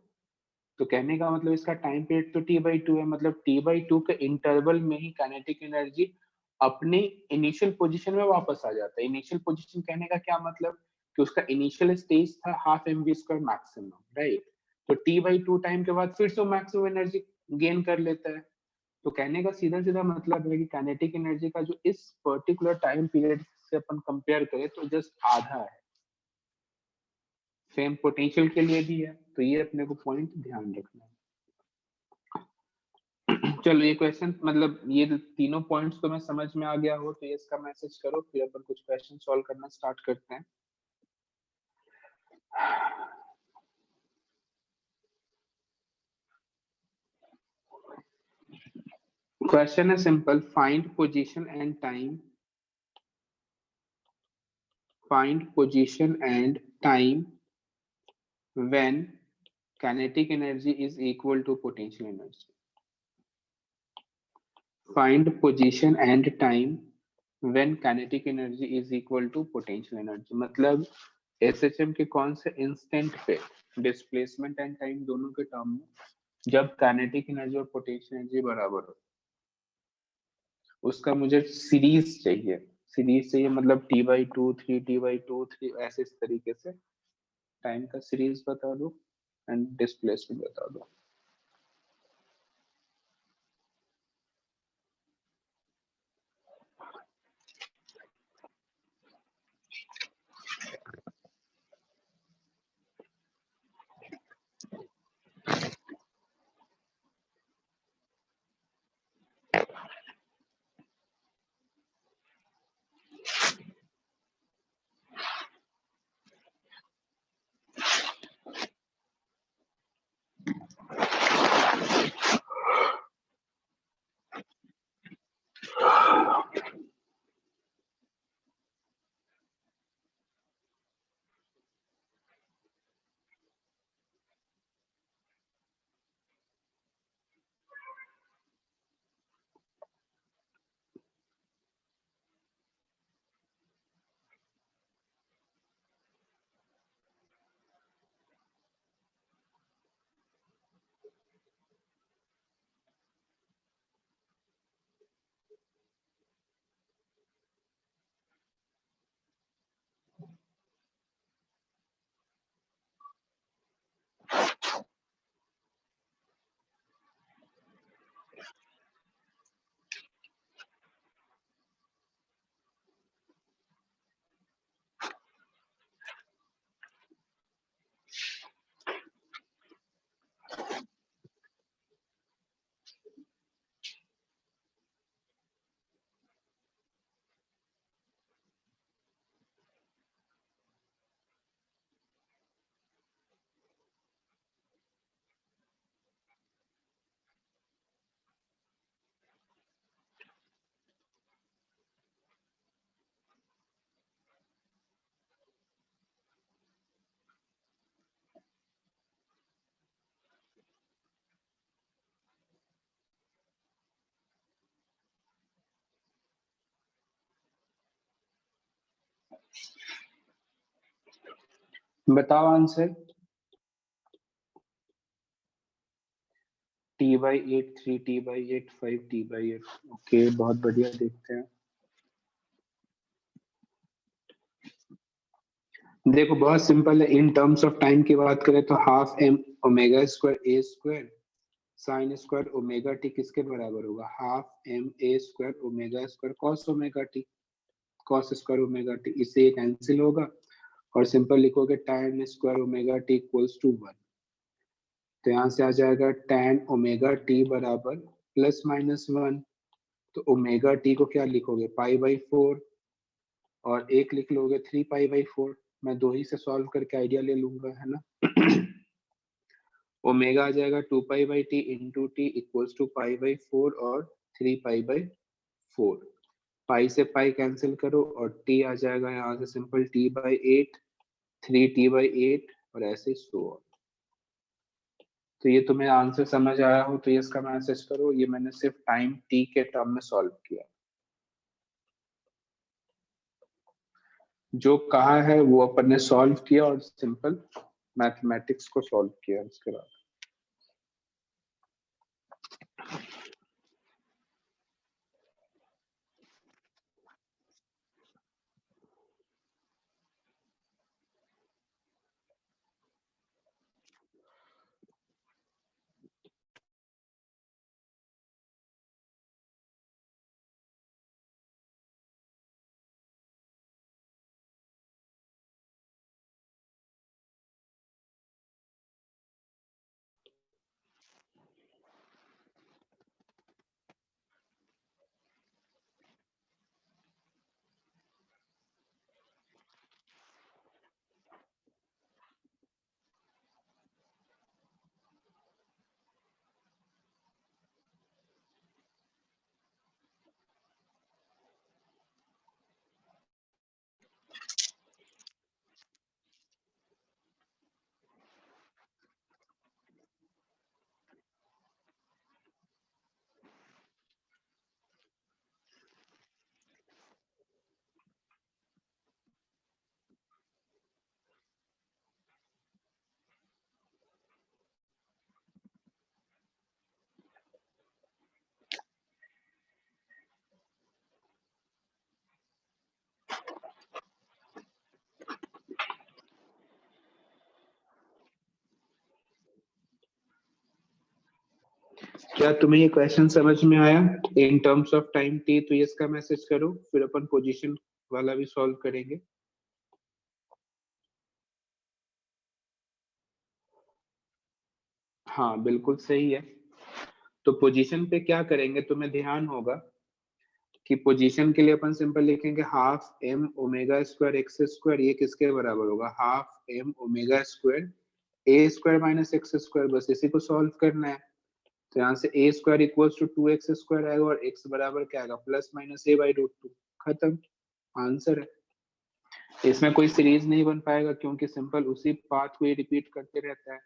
S1: तो कहने का मतलब इसका टाइम पीरियड तो T/2 है, मतलब T/2 के इंटरवल में ही काइनेटिक एनर्जी अपने इनिशियल पोजीशन में वापस आ जाता है। इनिशियल पोजीशन कहने का क्या मतलब कि उसका इनिशियल स्टेज था हाफ mv² मैक्सिमम, राइट? तो T/2 टाइम के बाद फिर से मैक्सिमम एनर्जी गेन कर लेता है। तो कहने का सीधा सीधा मतलब है कि काइनेटिक एनर्जी का जो इस पर्टिकुलर टाइम पीरियड से अपन कंपेयर करें तो जस्ट आधा है। सेम पोटेंशियल के लिए भी है, तो ये अपने को पॉइंट ध्यान रखना है। चलो ये क्वेश्चन मतलब ये तीनों पॉइंट्स तो मैं समझ में आ गया हो तो ये इसका मैसेज करो, फिर अपन कुछ क्वेश्चन सॉल्व करना स्टार्ट करते हैं। क्वेश्चन है simple, find position and time, find position and time when kinetic energy is equal to potential energy. Find position and time when kinetic energy is equal to potential energy. मतलब SHM के कौन से इंस्टेंट पे डिस्प्लेसमेंट एंड टाइम दोनों के टर्म में जब काइनेटिक एनर्जी और पोटेंशियल एनर्जी बराबर हो, उसका मुझे सीरीज चाहिए। सीरीज चाहिए मतलब T/2 3T/2 3 ऐसे इस तरीके से टाइम का सीरीज बता दो एंड डिस्प्लेसमेंट बता दो। बताओ answer. T/8 3 T/8 5 T/8। Okay बहुत बढ़िया, देखते हैं। देखो बहुत सिंपल है, इन टर्म्स ऑफ टाइम की बात करें तो half M omega square A square sine square omega T किसके बराबर होगा? Half M A square omega square cos omega T, cos square omega T, इससे ये कैंसिल होगा और सिंपल लिखोगे tan square omega T equals to 1। तो यहाँ से आ जाएगा tan ओमेगा टी बराबर प्लस माइनस 1। तो ओमेगा टी को क्या लिखोगे? पाई/4 और एक लिख लोगे 3 पाई/4। मैं दो ही से सॉल्व करके आइडिया ले लूंगा, है ना। ओमेगा आ जाएगा 2 पाई/t इंटू टी इक्वल्स टू पाई/4 और 3 पाई/4। पाई से पाई कैंसिल करो और टी आ जाएगा यहाँ से सिंपल T/8 3T/8 और ऐसे सो ऑन। तो ये तुम्हें आंसर समझ आया हो तो ये इसका मैसेज करो, ये मैंने सिर्फ टाइम टी के टर्म में सॉल्व किया। जो कहा है वो अपन ने सॉल्व किया और सिंपल मैथमेटिक्स को सॉल्व किया उसके बाद। क्या तुम्हें ये क्वेश्चन समझ में आया? इन टर्म्स ऑफ टाइम टी, तो इसका मैसेज करो, फिर अपन पोजीशन वाला भी सॉल्व करेंगे। हाँ बिल्कुल सही है। तो पोजीशन पे क्या करेंगे, तुम्हें ध्यान होगा कि पोजीशन के लिए अपन सिंपल लिखेंगे half M omega square x square, ये किसके बराबर होगा, half M omega square A square minus x square, बस इसी को सॉल्व करना है। तो यहाँ से A square equals to 2x square आएगा और x बराबर क्या आएगा, plus minus A by root two. खत्म, आंसर है। इसमें कोई सीरीज नहीं बन पाएगा क्योंकि सिंपल उसी पाथ को ही रिपीट करते रहता है।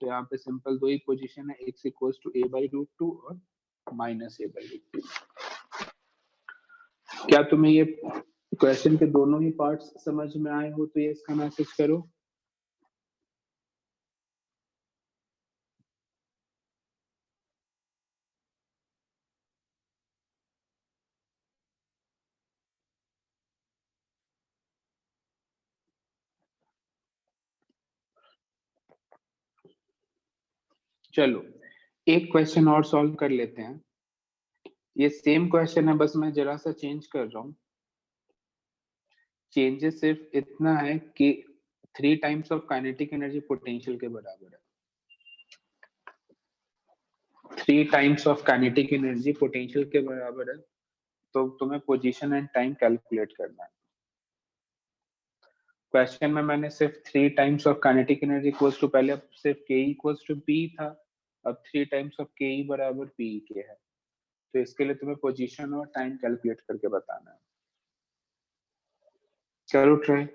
S1: तो यहाँ पे सिंपल दो ही पोजीशन है, x equals to A by root two और minus A by root two. क्या तुम्हें ये क्वेश्चन के दोनों ही पार्ट्स समझ में आए हो, तो ये इसका मैसेज करो। चलो एक क्वेश्चन और सॉल्व कर लेते हैं। ये सेम क्वेश्चन है, बस मैं जरा सा चेंज कर रहा हूँ। चेंजेस सिर्फ इतना है कि 3 times of kinetic energy potential के बराबर है। 3 times of kinetic energy potential के बराबर है। तो तुम्हें पोजीशन एंड टाइम कैलकुलेट करना है। क्वेश्चन में मैंने सिर्फ 3 times of kinetic energy equals to, पहले सिर्फ के इक्वल्स टू पी था, अब 3 टाइम्स ऑफ के बराबर पी के है। तो इसके लिए तुम्हें पोजीशन और टाइम कैलकुलेट करके बताना है। करो ट्राई।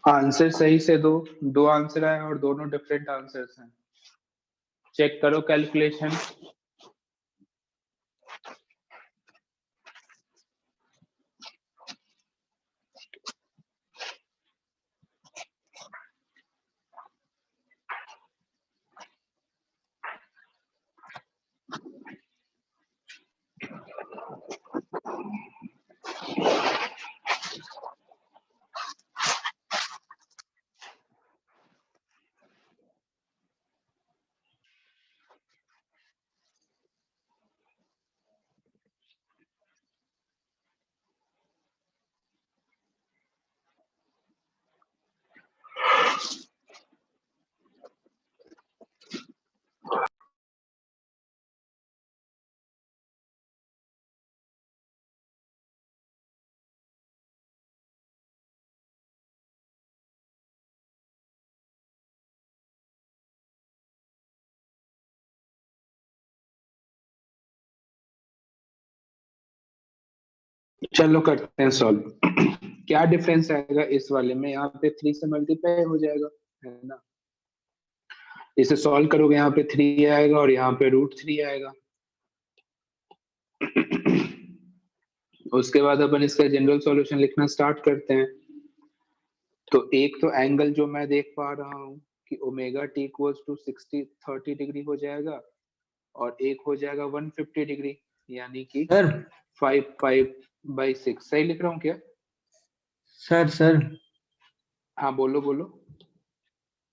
S1: आंसर सही से दो। दो आंसर आए और दोनों डिफरेंट आंसर्स हैं। चेक करो कैलकुलेशन। चलो करते हैं सॉल्व। क्या डिफरेंस आएगा इस वाले में, यहाँ पे 3 से मल्टीप्लाई हो जाएगा, है ना। इसे सॉल्व करोगे, यहाँ पे 3 आएगा और यहाँ पे √3 आएगा। उसके बाद अपन इसका जनरल सॉल्यूशन लिखना स्टार्ट करते हैं। तो एक तो एंगल जो मैं देख पा रहा हूँ कि omega T equals to 30 degree हो जाएगा, और एक हो जाएगा 150 डिग्री, यानी कि
S2: सर
S1: 5/6। सही लिख रहा हूँ क्या?
S2: सर
S1: हाँ बोलो बोलो।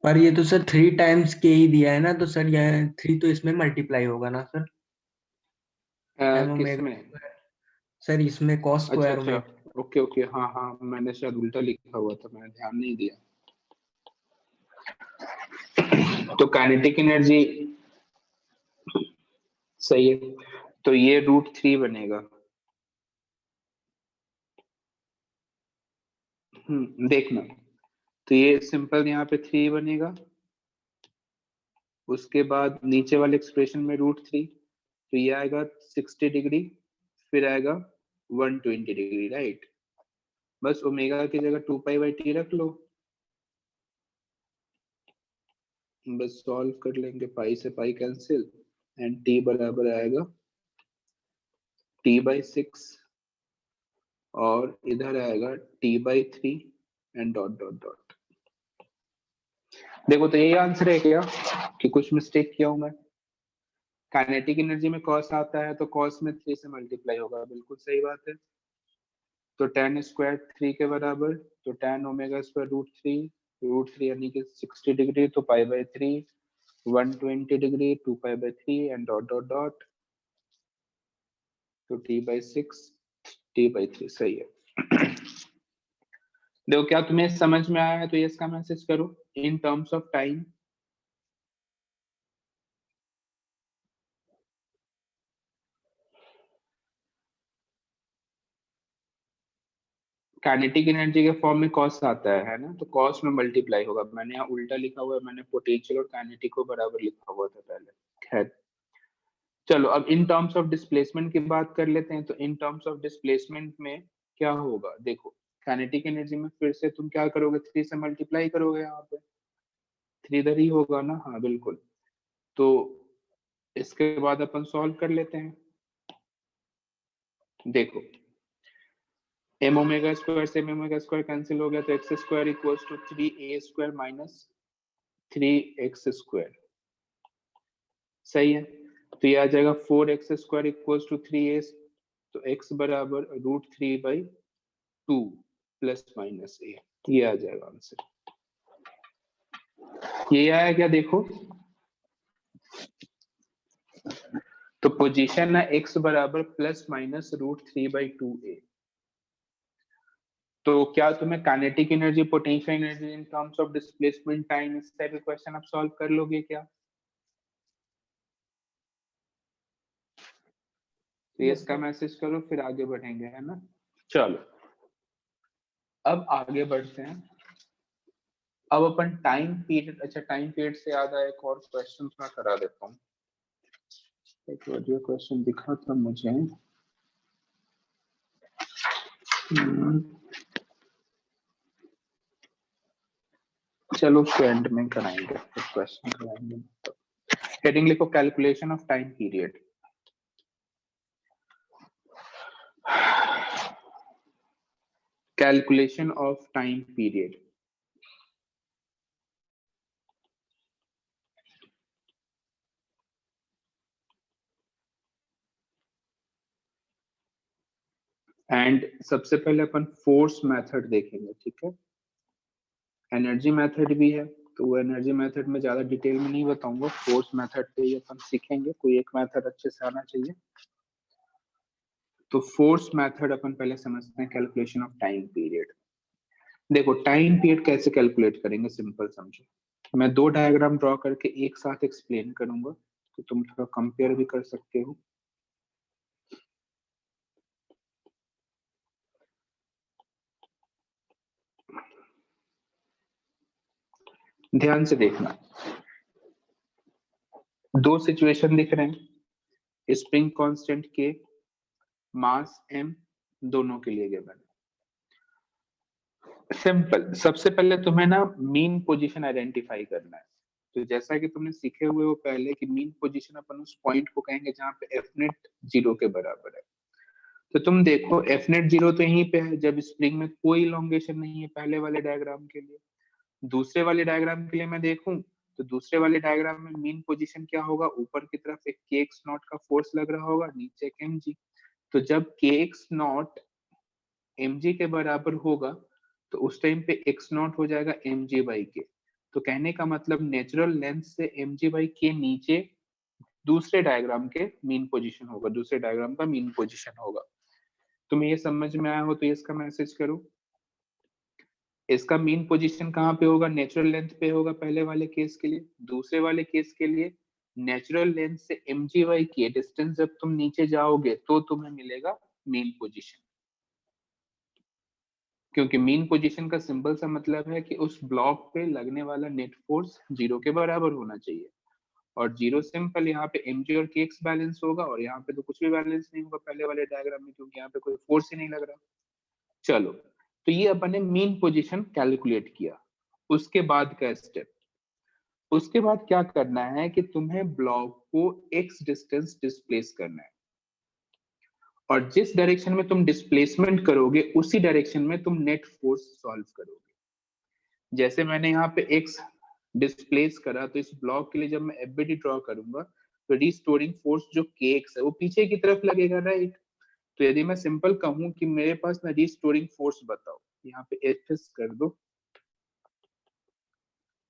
S2: पर ये तो सर 3 टाइम्स के ही दिया है ना, तो सर यह 3 तो इसमें मल्टीप्लाई होगा ना सर, एम ओमेगा
S1: किसमें?
S2: स्क्वायर। सर इसमें कॉस
S1: अच्छा
S2: स्क्वायर
S1: अच्छा,
S2: ओमेगा।
S1: ओके ओके, हाँ हाँ, मैंने शायद उल्टा लिखा हुआ था, मैंने ध्यान नहीं दिया। तो काइनेटिक एनर्जी सही है, तो ये √3 बनेगा। देखना, तो ये सिंपल यहाँ पे 3 बनेगा, उसके बाद नीचे वाले एक्सप्रेशन में √3, तो ये आएगा 60 डिग्री, फिर आएगा 120 डिग्री, राइट। बस ओमेगा की जगह 2π/t रख लो, बस सॉल्व कर लेंगे, पाई से पाई कैंसिल, एंड t बराबर आएगा t/6, और इधर आएगा t/3, and dot dot dot. देखो, तो यही आंसर है क्या कि कुछ मिस्टेक किया हूं मैं? काइनेटिक एनर्जी में कॉस आता है तो कॉस में 3 से मल्टीप्लाई होगा, बिल्कुल सही बात है। तो tan स्क्वायर 3 के बराबर, तो tan ओमेगा स्क्वायर √3 यानी कि 60 डिग्री, तो π/3, 120 degree, 2π/3, and dot dot dot, तो t/6, t/3 सही है। देखो, क्या तुम्हें समझ में आया है? तो यस का मैसेज करो इन terms of time. Kinetic energy के फॉर्म में कॉस आता है ना, तो कॉस में मल्टीप्लाई होगा। मैंने यहाँ उल्टा लिखा हुआ है, मैंने पोटेंशियल और काइनेटिक को बराबर लिखा हुआ था पहले। खैर, चलो अब इन टर्म्स ऑफ डिस्प्लेसमेंट की बात कर लेते हैं। तो इन टर्म्स ऑफ डिस्प्लेसमेंट में क्या होगा, देखो, काइनेटिक एनर्जी में फिर से तुम क्या करोगे, 3 से मल्टीप्लाई करोगे, यहाँ पे 3 इधर ही होगा ना, हाँ बिल्कुल। तो इसके बाद अपन सॉल्व कर लेते हैं। देखो, एम ओमेगा स्क्वायर से एम ओमेगा स्क्वायर कैंसिल हो गया, तो x square equals to 3a² minus 3x²। सही है, तो ये आ जाएगा 4x² इक्वल्स टू 3a, तो x बराबर √3/2 प्लस माइनस a, ये आ जाएगा आंसर। ये आया क्या, देखो, तो पोजीशन है x बराबर प्लस माइनस √3/2a। तो क्या तुम्हें kinetic energy, potential energy in terms of displacement time, इस टाइप के क्वेश्चन आप सॉल्व कर लोगे क्या? तो यस का मैसेज करो, फिर आगे बढ़ेंगे, है ना। चलो अब आगे बढ़ते हैं। अब अपन टाइम पीरियड, अच्छा टाइम पीरियड से याद आया, एक और क्वेश्चन मैं करा देता हूँ। एक वीडियो क्वेश्चन दिखा था मुझे। चलो उसको एंड में कराएंगे, फिर क्वेश्चन कराएंगे। हेडिंग लिखो, calculation of time period. Calculation of time period. And सबसे पहले अपन फोर्स मेथड देखेंगे, ठीक है। एनर्जी मेथड भी है, तो वो एनर्जी मेथड में ज्यादा डिटेल में नहीं बताऊंगा, फोर्स मेथड पे ही अपन सीखेंगे, कोई एक मेथड अच्छे से आना चाहिए। तो फोर्स मेथड अपन पहले समझते हैं, कैलकुलेशन ऑफ टाइम पीरियड। देखो, टाइम पीरियड कैसे कैलकुलेट करेंगे, सिंपल समझो। मैं 2 डायग्राम ड्रॉ करके एक साथ एक्सप्लेन करूंगा, तो तुम थोड़ा कंपेयर भी कर सकते हो। ध्यान से देखना, 2 सिचुएशन दिख रहे हैं, स्प्रिंग कांस्टेंट K, मास m, दोनों के लिए गिवन है। सिंपल, सबसे पहले तुम्हें ना मीन पोजीशन आइडेंटिफाई करना है। तो जैसा कि तुमने सीखे हुए हो पहले कि मीन पोजीशन अपन उस पॉइंट को कहेंगे जहां पे एफ नेट 0 के बराबर है। तो तुम देखो एफ नेट 0 तो यहीं पे है जब स्प्रिंग में कोई इलोंगेशन नहीं है पहले वाले डायग्राम के लिए। दूसरे वाले डायग्राम के लिए मैं देखूं तो दूसरे वाले डायग्राम में मीन पोजीशन क्या होगा, ऊपर की तरफ एक के एक्स नॉट का फोर्स लग रहा होगा, नीचे एक एम जी। तो जब के एक्स नॉट एम जी के बराबर होगा तो उस टाइम पे एक्स नॉट हो जाएगा एम जी बाई के। तो कहने का मतलब नेचुरल लेंथ से एम जी बाई के नीचे दूसरे डायग्राम के मीन पोजीशन होगा, दूसरे डायग्राम का मीन पोजीशन होगा। तुम्हें ये समझ में आया हो तो इसका मैसेज करो। इसका मीन पोजीशन कहाँ पे होगा, नेचुरल लेंथ पे होगा पहले वाले केस के लिए। दूसरे वाले केस के लिए नेचुरल लेंथ से एम जी वाई की डिस्टेंस जब तुम नीचे जाओगे तो तुम्हें मिलेगा मीन पोजीशन। क्योंकि मीन पोजीशन का सिंपल सा मतलब है कि उस ब्लॉक पे लगने वाला नेट फोर्स 0 के बराबर होना चाहिए। और 0 सिंपल यहाँ पे एम जी और के एक्स बैलेंस होगा और यहाँ पे तो कुछ भी बैलेंस नहीं होगा पहले वाले डायग्राम में, क्योंकि यहाँ पे कोई फोर्स ही नहीं लग रहा। चलो, तो ये अपन ने मीन पोजीशन कैलकुलेट किया। उसके बाद का स्टेप, उसके बाद क्या करना है कि तुम्हें ब्लॉक को एक्स डिस्टेंस डिस्प्लेस करना है और जिस डायरेक्शन में तुम डिस्प्लेसमेंट करोगे उसी डायरेक्शन में तुम नेट फोर्स सॉल्व करोगे। जैसे मैंने यहाँ पे एक्स डिस्प्लेस करा तो इस ब्लॉक के लिए जब मैं एफबीडी ड्रॉ करूंगा तो रिस्टोरिंग फोर्स जो के एक्स है वो पीछे की तरफ लगेगा, राइट। तो यदि मैं सिंपल कहूं कि मेरे पास ना रिस्टोरिंग फोर्स बताओ, यहाँ पे एफ एस कर दो।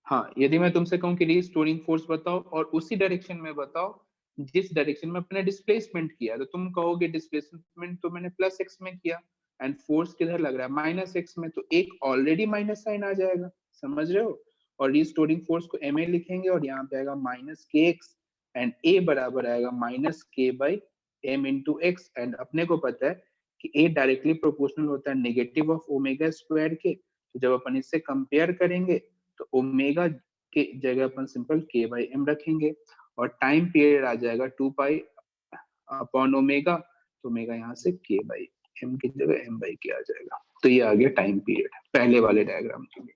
S1: हाँ, यदि मैं तुमसे कहूं कि रिस्टोरिंग फोर्स बताओ और उसी डायरेक्शन में बताओ जिस डायरेक्शन में अपने डिस्प्लेसमेंट किया, तो तुम कहोगे डिस्प्लेसमेंट तो मैंने प्लस एक्स में किया एंड फोर्स किधर लग रहा है माइनस एक्स में, तो एक ऑलरेडी माइनस साइन आ जाएगा, समझ रहे हो। और रिस्टोरिंग फोर्स को एम ए लिखेंगे और यहाँ पे आएगा माइनस के एक्स एंड ए बराबर आएगा minus k by m into x. And अपने को पता है कि ए डायरेक्टली प्रोपोर्शनल होता है नेगेटिव ऑफ ओमेगा स्क्वायर के। तो जब अपन इससे कंपेयर करेंगे तो ओमेगा के जगह अपन सिंपल के बाई एम रखेंगे और टाइम पीरियड आ जाएगा 2 पाई अपॉन ओमेगा। तो ओमेगा यहाँ से के बाई एम की जगह एम बाई के आ जाएगा। तो ये आ गया टाइम पीरियड पहले वाले डायग्राम के लिए।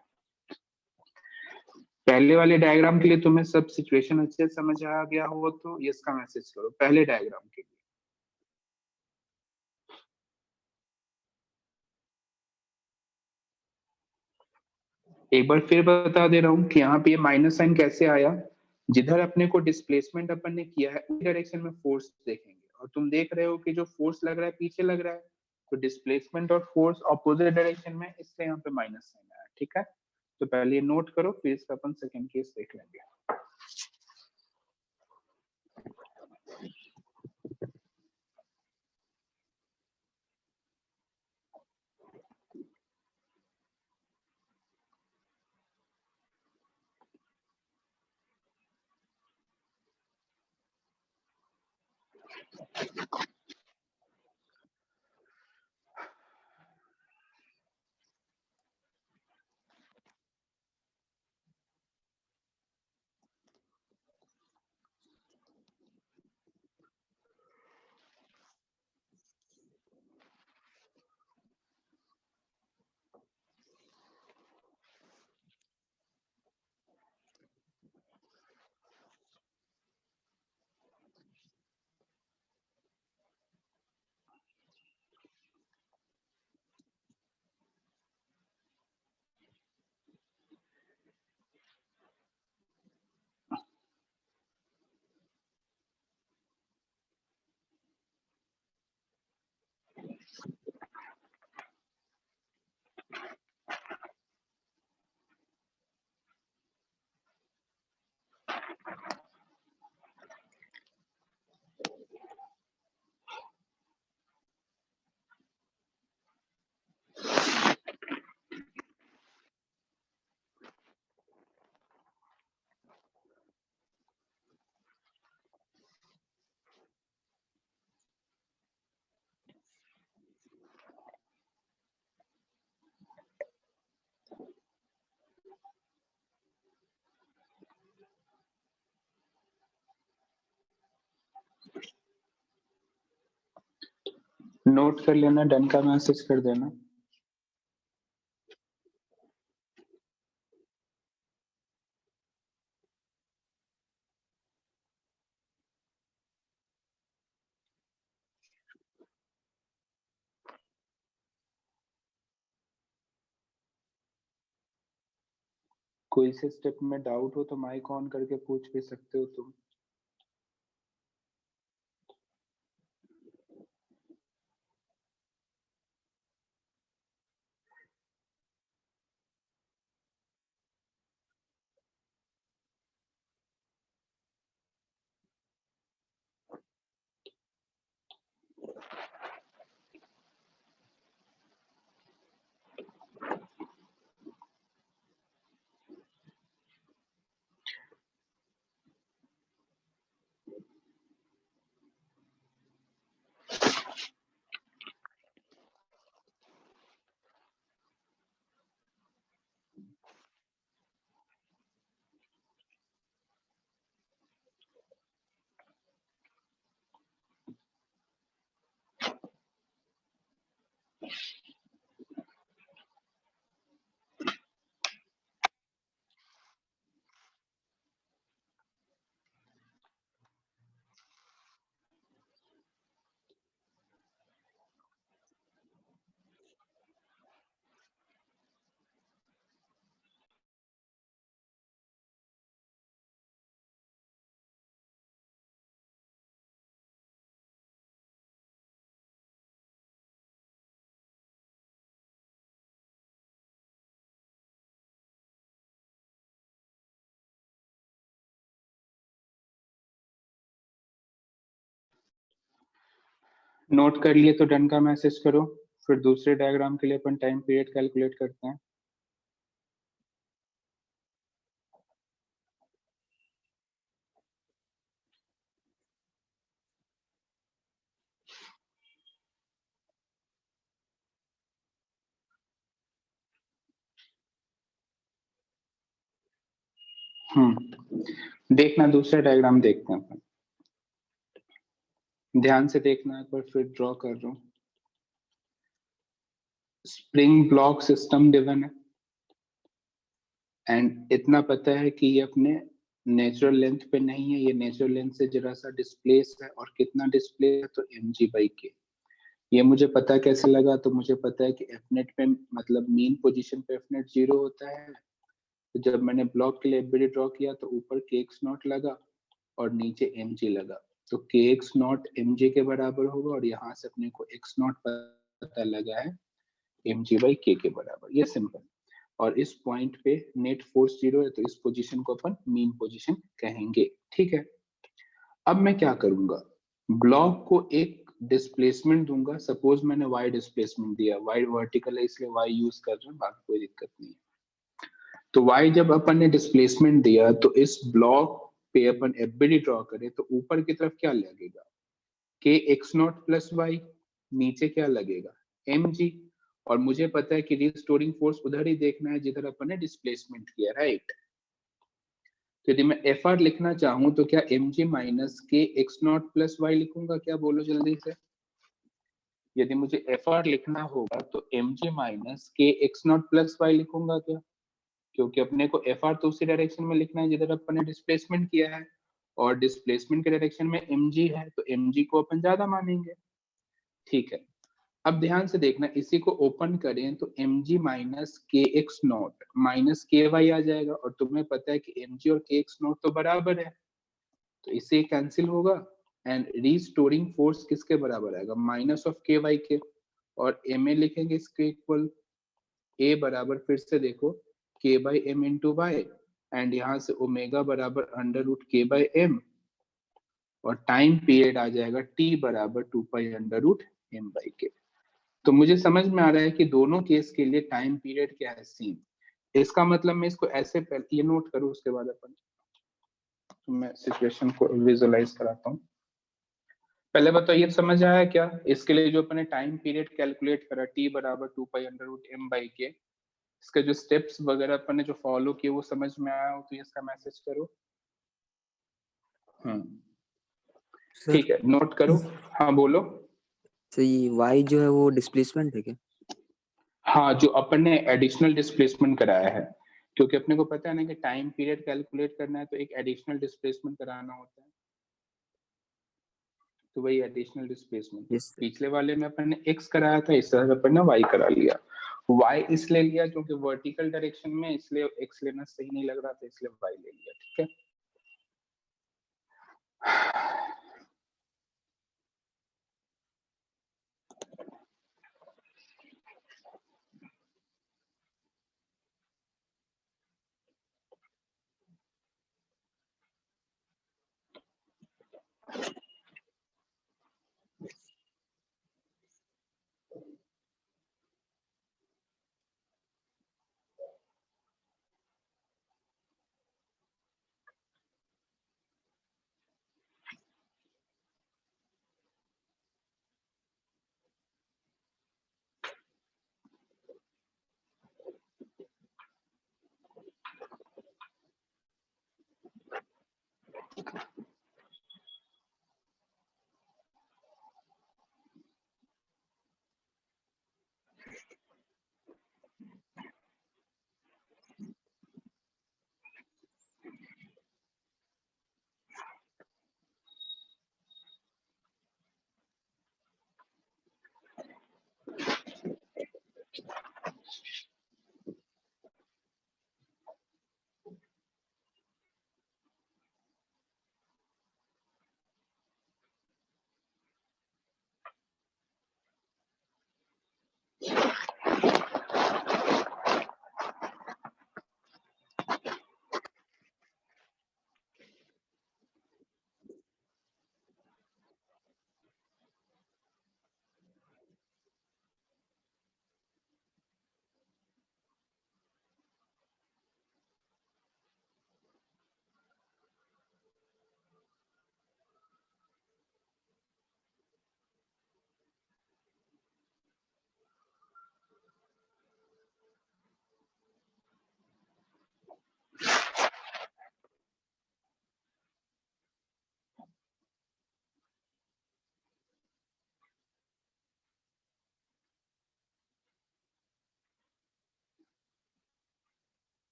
S1: पहले वाले डायग्राम के लिए तुम्हें सब सिचुएशन अच्छे से समझ आ गया हो तो ये इसका मैसेज करो पहले डायग्राम के लिए। एक बार फिर बता दे रहा हूँ कि यहाँ पे ये माइनस साइन कैसे आया, जिधर अपने को डिस्प्लेसमेंट अपन ने किया है उस डायरेक्शन में फोर्स देखेंगे और तुम देख रहे हो कि जो फोर्स लग रहा है पीछे लग रहा है, तो डिस्प्लेसमेंट और फोर्स ऑपोजिट डायरेक्शन में, इसलिए यहाँ पे माइनस साइन आया, ठीक है। तो पहले ये नोट करो फिर इसका अपन सेकंड केस देख लेंगे। नोट कर लेना, डन का मैसेज कर देना। कोई से स्टेप में डाउट हो तो माइक ऑन करके पूछ भी सकते हो तुम। नोट कर लिए तो डन का मैसेज करो, फिर दूसरे डायग्राम के लिए अपन टाइम पीरियड कैलकुलेट करते हैं। देखना, दूसरा डायग्राम देखते हैं अपन, ध्यान से देखना एक बार, फिर ड्रॉ कर रहा हूं। स्प्रिंग ब्लॉक सिस्टम गिवन है एंड इतना पता है कि ये अपने नेचुरल लेंथ पे नहीं है, ये नेचुरल लेंथ से जरा सा डिस्प्लेस है, और कितना डिस्प्लेस है तो mg/k। ये मुझे पता कैसे लगा, तो मुझे पता है कि एफनेट पे मतलब मीन पोजीशन पे एफनेट 0 होता है। तो जब मैंने ब्लॉक के लिए एफबीडी ड्रॉ किया तो ऊपर kx0 लगा और नीचे mg लगा, तो kx0 mg के बराबर होगा, और यहाँ से अपने को x0 पता लगा है mg/k के बराबर। ये सिंपल। और इस पॉइंट पे नेट फोर्स 0 है, तो इस पोजीशन को अपन मीन पोजीशन कहेंगे। ठीक है, अब मैं क्या करूंगा, ब्लॉक को एक डिस्प्लेसमेंट दूंगा। सपोज मैंने y डिस्प्लेसमेंट दिया, y वर्टिकल है इसलिए y यूज कर रहे हैं, बाकी कोई दिक्कत नहीं है। तो y जब अपन ने डिस्प्लेसमेंट दिया तो इस ब्लॉक पे अपन एफबीडी ड्रॉ करें तो ऊपर की तरफ क्या लगेगा, k x0 प्लस y, नीचे क्या लगेगा mg, और मुझे पता है कि रिस्टोरिंग फोर्स उधर ही देखना है जिधर अपन ने डिस्प्लेसमेंट किया, राइट। तो यदि मैं एफ आर लिखना चाहूं तो क्या mg माइनस के x0 प्लस y लिखूंगा, क्या बोलो जल्दी से। यदि मुझे एफ आर लिखना होगा तो mg माइनस के x0 प्लस y लिखूंगा क्या, क्योंकि अपने को एफ आर तो उसी डायरेक्शन में लिखना है जिधर अपन ने डिस्प्लेसमेंट किया है, और डिस्प्लेसमेंट के डायरेक्शन में mg है तो mg को अपन ज्यादा मानेंगे। ठीक है, अब ध्यान से देखना, इसी को ओपन करें तो mg माइनस के एक्स नॉट माइनस के वाई आ जाएगा, और तुम्हें पता है कि mg और के एक्स नॉट तो बराबर है, तो इससे कैंसिल होगा, एंड रीस्टोरिंग फोर्स किसके बराबर आएगा, माइनस ऑफ के वाई के, और एम ए लिखेंगे इसके इक्वल, ए बराबर फिर से देखो k by m into y, and यहाँ से ओमेगा बराबर under root k by m, और टाइम पीरियड आ जाएगा टी बराबर 2 pi under root m by k. तो मुझे समझ में आ रहा है कि दोनों केस के लिए टाइम पीरियड क्या है, सेम। इसका मतलब मैं इसको ऐसे ये नोट करूं, उसके बाद अपन तो मैं सिचुएशन को विजुअलाइज कराता हूँ। पहले बताओ ये समझ आया क्या, इसके लिए जो अपने टाइम पीरियड कैलकुलेट करा टी बराबर 2 pi under root m by k, इसके जो स्टेप्स वगैरह अपन ने जो फॉलो किए वो समझ में आया हो तो इसका मैसेज करो। ठीक है, नोट करो। हाँ बोलो।
S3: तो ये y जो है वो डिस्प्लेसमेंट है क्या?
S1: हाँ, जो अपन ने एडिशनल डिस्प्लेसमेंट कराया है, क्योंकि अपने को पता है ना कि टाइम पीरियड कैलकुलेट करना है तो एक एडिशनल डिस्प्लेसमेंट कराना होता है, तो वही एडिशनल डिस्प्लेसमेंट।
S3: Yes sir.
S1: पिछले वाले में अपन ने x कराया था, इस तरह अपन ने y करा लिया। y इसलिए लिया क्योंकि वर्टिकल डायरेक्शन में, इसलिए x लेना सही नहीं लग रहा था, इसलिए y ले लिया। ठीक है,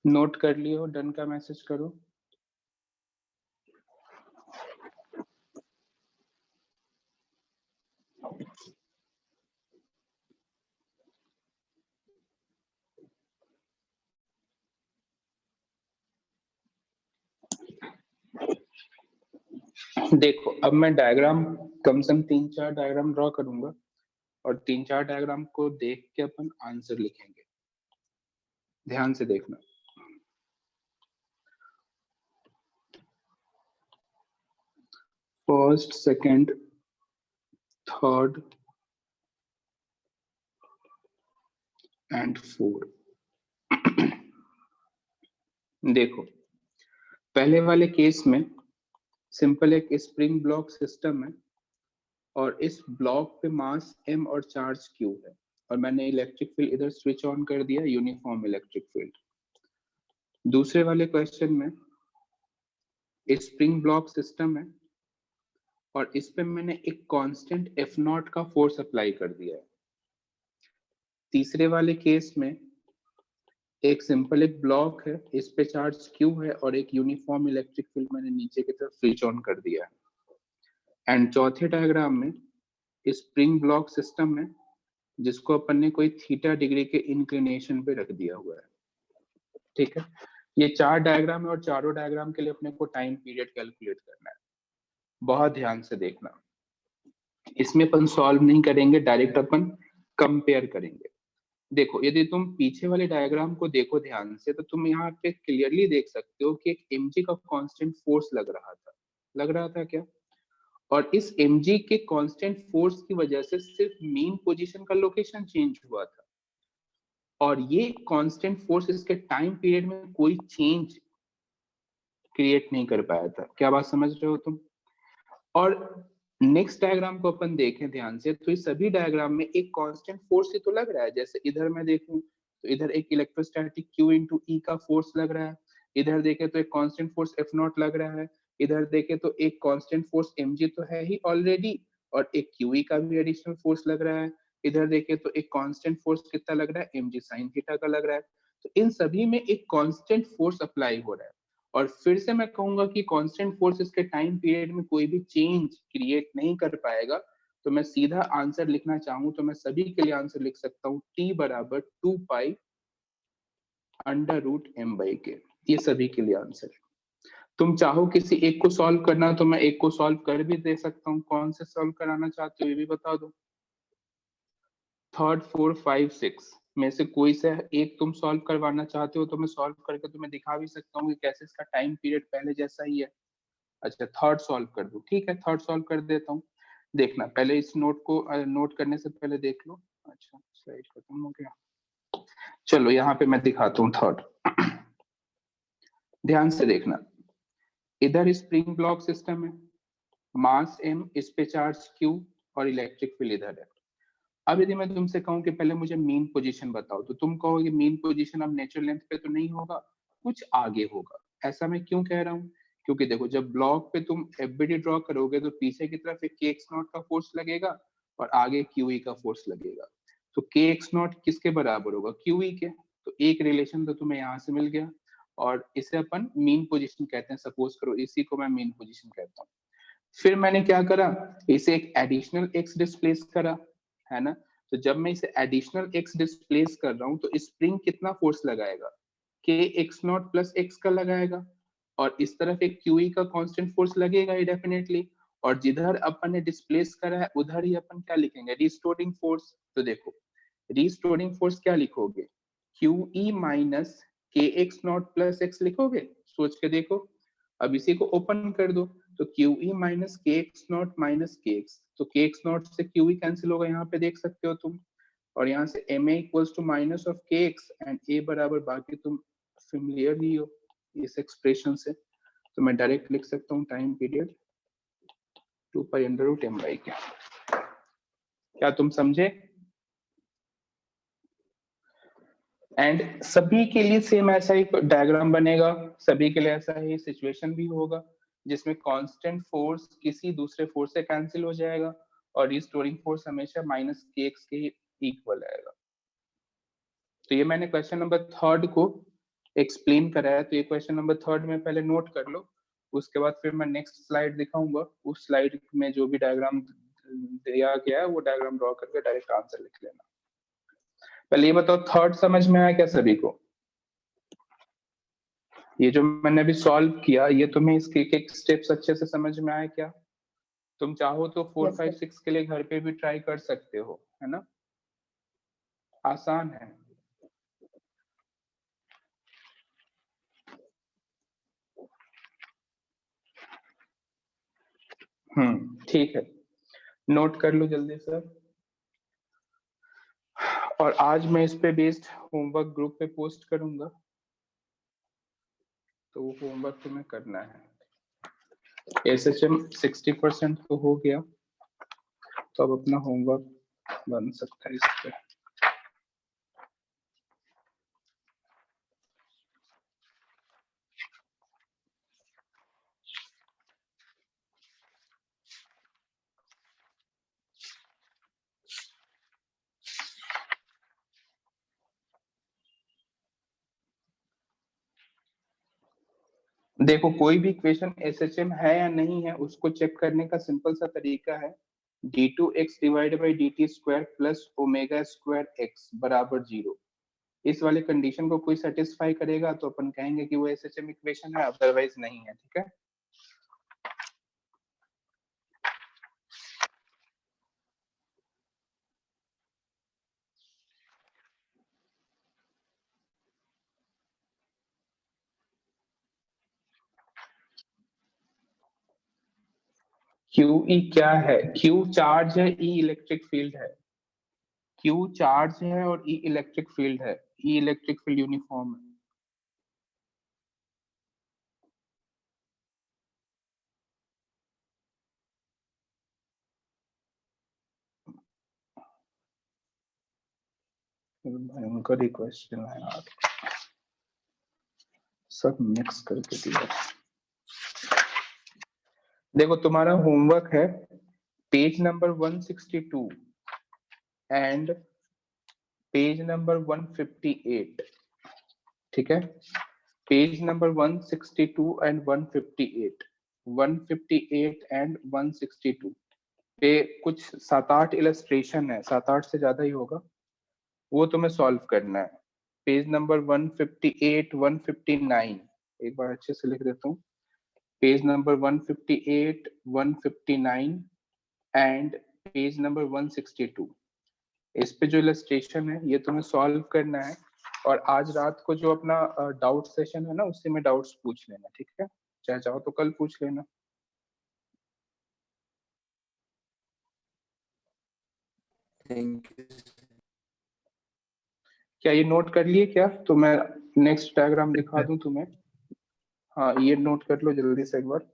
S1: नोट कर लियो, डन का मैसेज करो। देखो अब मैं डायग्राम कम से कम 3-4 डायग्राम ड्रॉ करूंगा और 3-4 डायग्राम को देख के अपन आंसर लिखेंगे। ध्यान से देखना। First, second, third and fourth. देखो पहले वाले केस में सिंपल एक स्प्रिंग ब्लॉक सिस्टम है और इस ब्लॉक पे मास m और चार्ज q है और मैंने इलेक्ट्रिक फील्ड इधर स्विच ऑन कर दिया, यूनिफॉर्म इलेक्ट्रिक फील्ड। दूसरे वाले क्वेश्चन में स्प्रिंग ब्लॉक सिस्टम है और इस पे मैंने एक कांस्टेंट F0 का फोर्स अप्लाई कर दिया है। तीसरे वाले केस में एक सिंपल एक ब्लॉक है, इस पे चार्ज Q है और एक यूनिफॉर्म इलेक्ट्रिक फील्ड मैंने नीचे की तरफ स्विच ऑन कर दिया है। एंड चौथे डायग्राम में स्प्रिंग ब्लॉक सिस्टम है जिसको अपन ने कोई थीटा डिग्री के इंक्लिनेशन पे रख दिया हुआ है। ठीक है, ये 4 डायग्राम है और चारों डायग्राम के लिए अपने को टाइम पीरियड कैलकुलेट करना है। बहुत ध्यान से देखना, इसमें अपन सॉल्व नहीं करेंगे, डायरेक्ट अपन कंपेयर करेंगे। देखो यदि तुम पीछे वाले डायग्राम को देखो ध्यान से तो तुम यहाँ पे क्लियरली देख सकते हो कि एक mg का कांस्टेंट फोर्स लग रहा था क्या? और इस mg के कांस्टेंट फोर्स की वजह से सिर्फ मेन पोजीशन का लोकेशन चेंज हुआ था और ये कांस्टेंट फोर्स इसके टाइम पीरियड में कोई चेंज क्रिएट नहीं कर पाया था। क्या बात समझ रहे हो तुम? और नेक्स्ट डायग्राम को अपन देखें ध्यान से तो इस सभी डायग्राम में एक कांस्टेंट फोर्स ही तो लग रहा है। जैसे इधर मैं देखूं तो इधर एक इलेक्ट्रोस्टैटिक Q into E का फोर्स लग रहा है, इधर देखे तो एक कांस्टेंट फोर्स एफ नॉट लग रहा है, इधर देखे तो एक कांस्टेंट फोर्स mg तो है ही ऑलरेडी, और एक QE का भी एडिशनल फोर्स लग रहा है, इधर देखे तो एक कांस्टेंट फोर्स कितना लग रहा है, mg sin थीटा का लग रहा है। तो इन सभी में एक कांस्टेंट फोर्स अप्लाई हो रहा है, और फिर से मैं कहूंगा कि कांस्टेंट फोर्स इसके टाइम पीरियड में कोई भी चेंज क्रिएट नहीं कर पाएगा। तो मैं सीधा आंसर लिखना चाहूँ तो मैं सभी के लिए आंसर लिख सकता हूँ t बराबर 2 पाई अंडर रूट m/k, ये सभी के लिए आंसर है। तुम चाहो किसी एक को सॉल्व करना तो मैं एक को सॉल्व कर भी दे सकता हूँ, कौन से सॉल्व कराना चाहते हो ये भी बता दो। 3rd 4th 5 6 में से कोई से एक तुम सॉल्व करवाना चाहते हो तो मैं सॉल्व करके तुम्हें दिखा भी सकता हूँ कि कैसे इसका टाइम पीरियड पहले जैसा ही है। अच्छा, थर्ड सॉल्व कर दो, ठीक है थर्ड सॉल्व कर देता हूँ। देखना पहले इस नोट को नोट करने से पहले देख लो। अच्छा, स्लाइड खत्म हो गया, चलो यहाँ पे मैं दिखाता हूँ थर्ड। ध्यान से देखना, इधर स्प्रिंग ब्लॉक सिस्टम है, मास m, इस पे चार्ज q और इलेक्ट्रिक फील्ड इधर है। अब यदि मैं तुमसे कहूं कि पहले मुझे मीन पोजीशन बताओ, तो तुम कहोगे मीन पोजीशन अब नेचुरल लेंथ पे तो नहीं होगा, कुछ आगे होगा। ऐसा मैं क्यों कह रहा हूँ, क्योंकि देखो जब ब्लॉक पे तुम एफबीडी ड्रॉ करोगे तो पीछे की तरफ एक kx0 का फोर्स लगेगा और आगे QE का फोर्स लगेगा। तो kx0 किसके बराबर होगा, QE के। तो एक रिलेशन तो तुम्हें यहाँ से मिल गया, और इसे अपन मीन पोजीशन कहते हैं। सपोज करो इसी को मैं मीन पोजीशन कहता हूँ। फिर मैंने क्या करा, इसे एक एडिशनल x डिस्प्लेस करा, है ना। तो जब मैं इसे एडिशनल x डिस्प्लेस कर रहा हूँ तो स्प्रिंग कितना फोर्स लगाएगा, kx0 प्लस x का लगाएगा, और इस तरफ एक QE का कांस्टेंट फोर्स लगेगा ही डेफिनेटली, और जिधर अपन ने डिस्प्लेस करा है उधर ही अपन क्या लिखेंगे, रिस्टोरिंग फोर्स। तो देखो रिस्टोरिंग फोर्स क्या लिखोगे, QE minus kx0 plus x लिखोगे, सोच के देखो। अब इसी को ओपन कर दो, तो QE minus kx0 minus kx, तो kx0 से QE कैंसिल होगा, यहाँ पे देख सकते हो तुम, और यहाँ से ma equals to minus of kx and a बराबर, बाकी तुम फेमिलियर ही हो इस एक्सप्रेशन से। तो मैं डायरेक्ट लिख सकता हूँ time period 2 pi under root m/k। क्या तुम समझे। एंड सभी के लिए सेम ऐसा ही डायग्राम बनेगा, सभी के लिए ऐसा ही सिचुएशन भी होगा, जिसमें कांस्टेंट फोर्स किसी दूसरे फोर्स से कैंसिल हो जाएगा और रिस्टोरिंग फोर्स हमेशा माइनस kx के इक्वल आएगा। तो ये मैंने क्वेश्चन नंबर थर्ड को एक्सप्लेन कराया, तो ये क्वेश्चन नंबर थर्ड में पहले नोट कर लो, उसके बाद फिर मैं नेक्स्ट स्लाइड दिखाऊंगा, उस स्लाइड में जो भी डायग्राम दिया गया है वो डायग्राम ड्रॉ करके डायरेक्ट आंसर लिख लेना। पहले ये बताओ थर्ड समझ में आया क्या सभी को, ये जो मैंने अभी सॉल्व किया ये तुम्हें इसके एक स्टेप्स अच्छे से समझ में आया क्या। तुम चाहो तो 4 5 6 के लिए घर पे भी ट्राई कर सकते हो, है ना, आसान है। ठीक है, नोट कर लो जल्दी सर। और आज मैं इस पे बेस्ड होमवर्क ग्रुप पे पोस्ट करूंगा, तो वो होमवर्क तुम्हें करना है। SHM 60% तो हो गया, तो अब अपना होमवर्क बन सकता है इस पे। देखो कोई भी इक्वेशन SHM है या नहीं है उसको चेक करने का सिंपल सा तरीका है, d2x divided by dt square plus omega square x बराबर 0। इस वाले कंडीशन को कोई सेटिस्फाई करेगा तो अपन कहेंगे कि वो SHM इक्वेशन है, अदरवाइज नहीं है, ठीक है। QE क्या है, Q चार्ज है, E इलेक्ट्रिक फील्ड है। Q चार्ज है और E इलेक्ट्रिक फील्ड है, E इलेक्ट्रिक फील्ड यूनिफॉर्म है। भयंकर ही क्वेश्चन है यार, सब मिक्स करके दिया। देखो तुम्हारा होमवर्क है page number 162 and page number 158, ठीक है। पेज नंबर 162 एंड 158, 158 एंड 162 पे कुछ 7-8 इलस्ट्रेशन है, 7-8 से ज्यादा ही होगा, वो तुम्हें सॉल्व करना है। पेज नंबर 158, 159, एक बार अच्छे से लिख देता हूँ। Page number 158, 159 and page number 162, इस पे जो इलस्ट्रेशन है ये तुम्हें सॉल्व करना है। और आज रात को जो अपना डाउट सेशन है ना, उससे में डाउट्स पूछ लेना, ठीक है। चाहे चाहो तो कल पूछ लेना।
S3: Thank you.
S1: क्या ये नोट कर लिए क्या? तो मैं नेक्स्ट डायग्राम दिखा दूं तुम्हें। हाँ, ये नोट कर लो जल्दी से एक बार।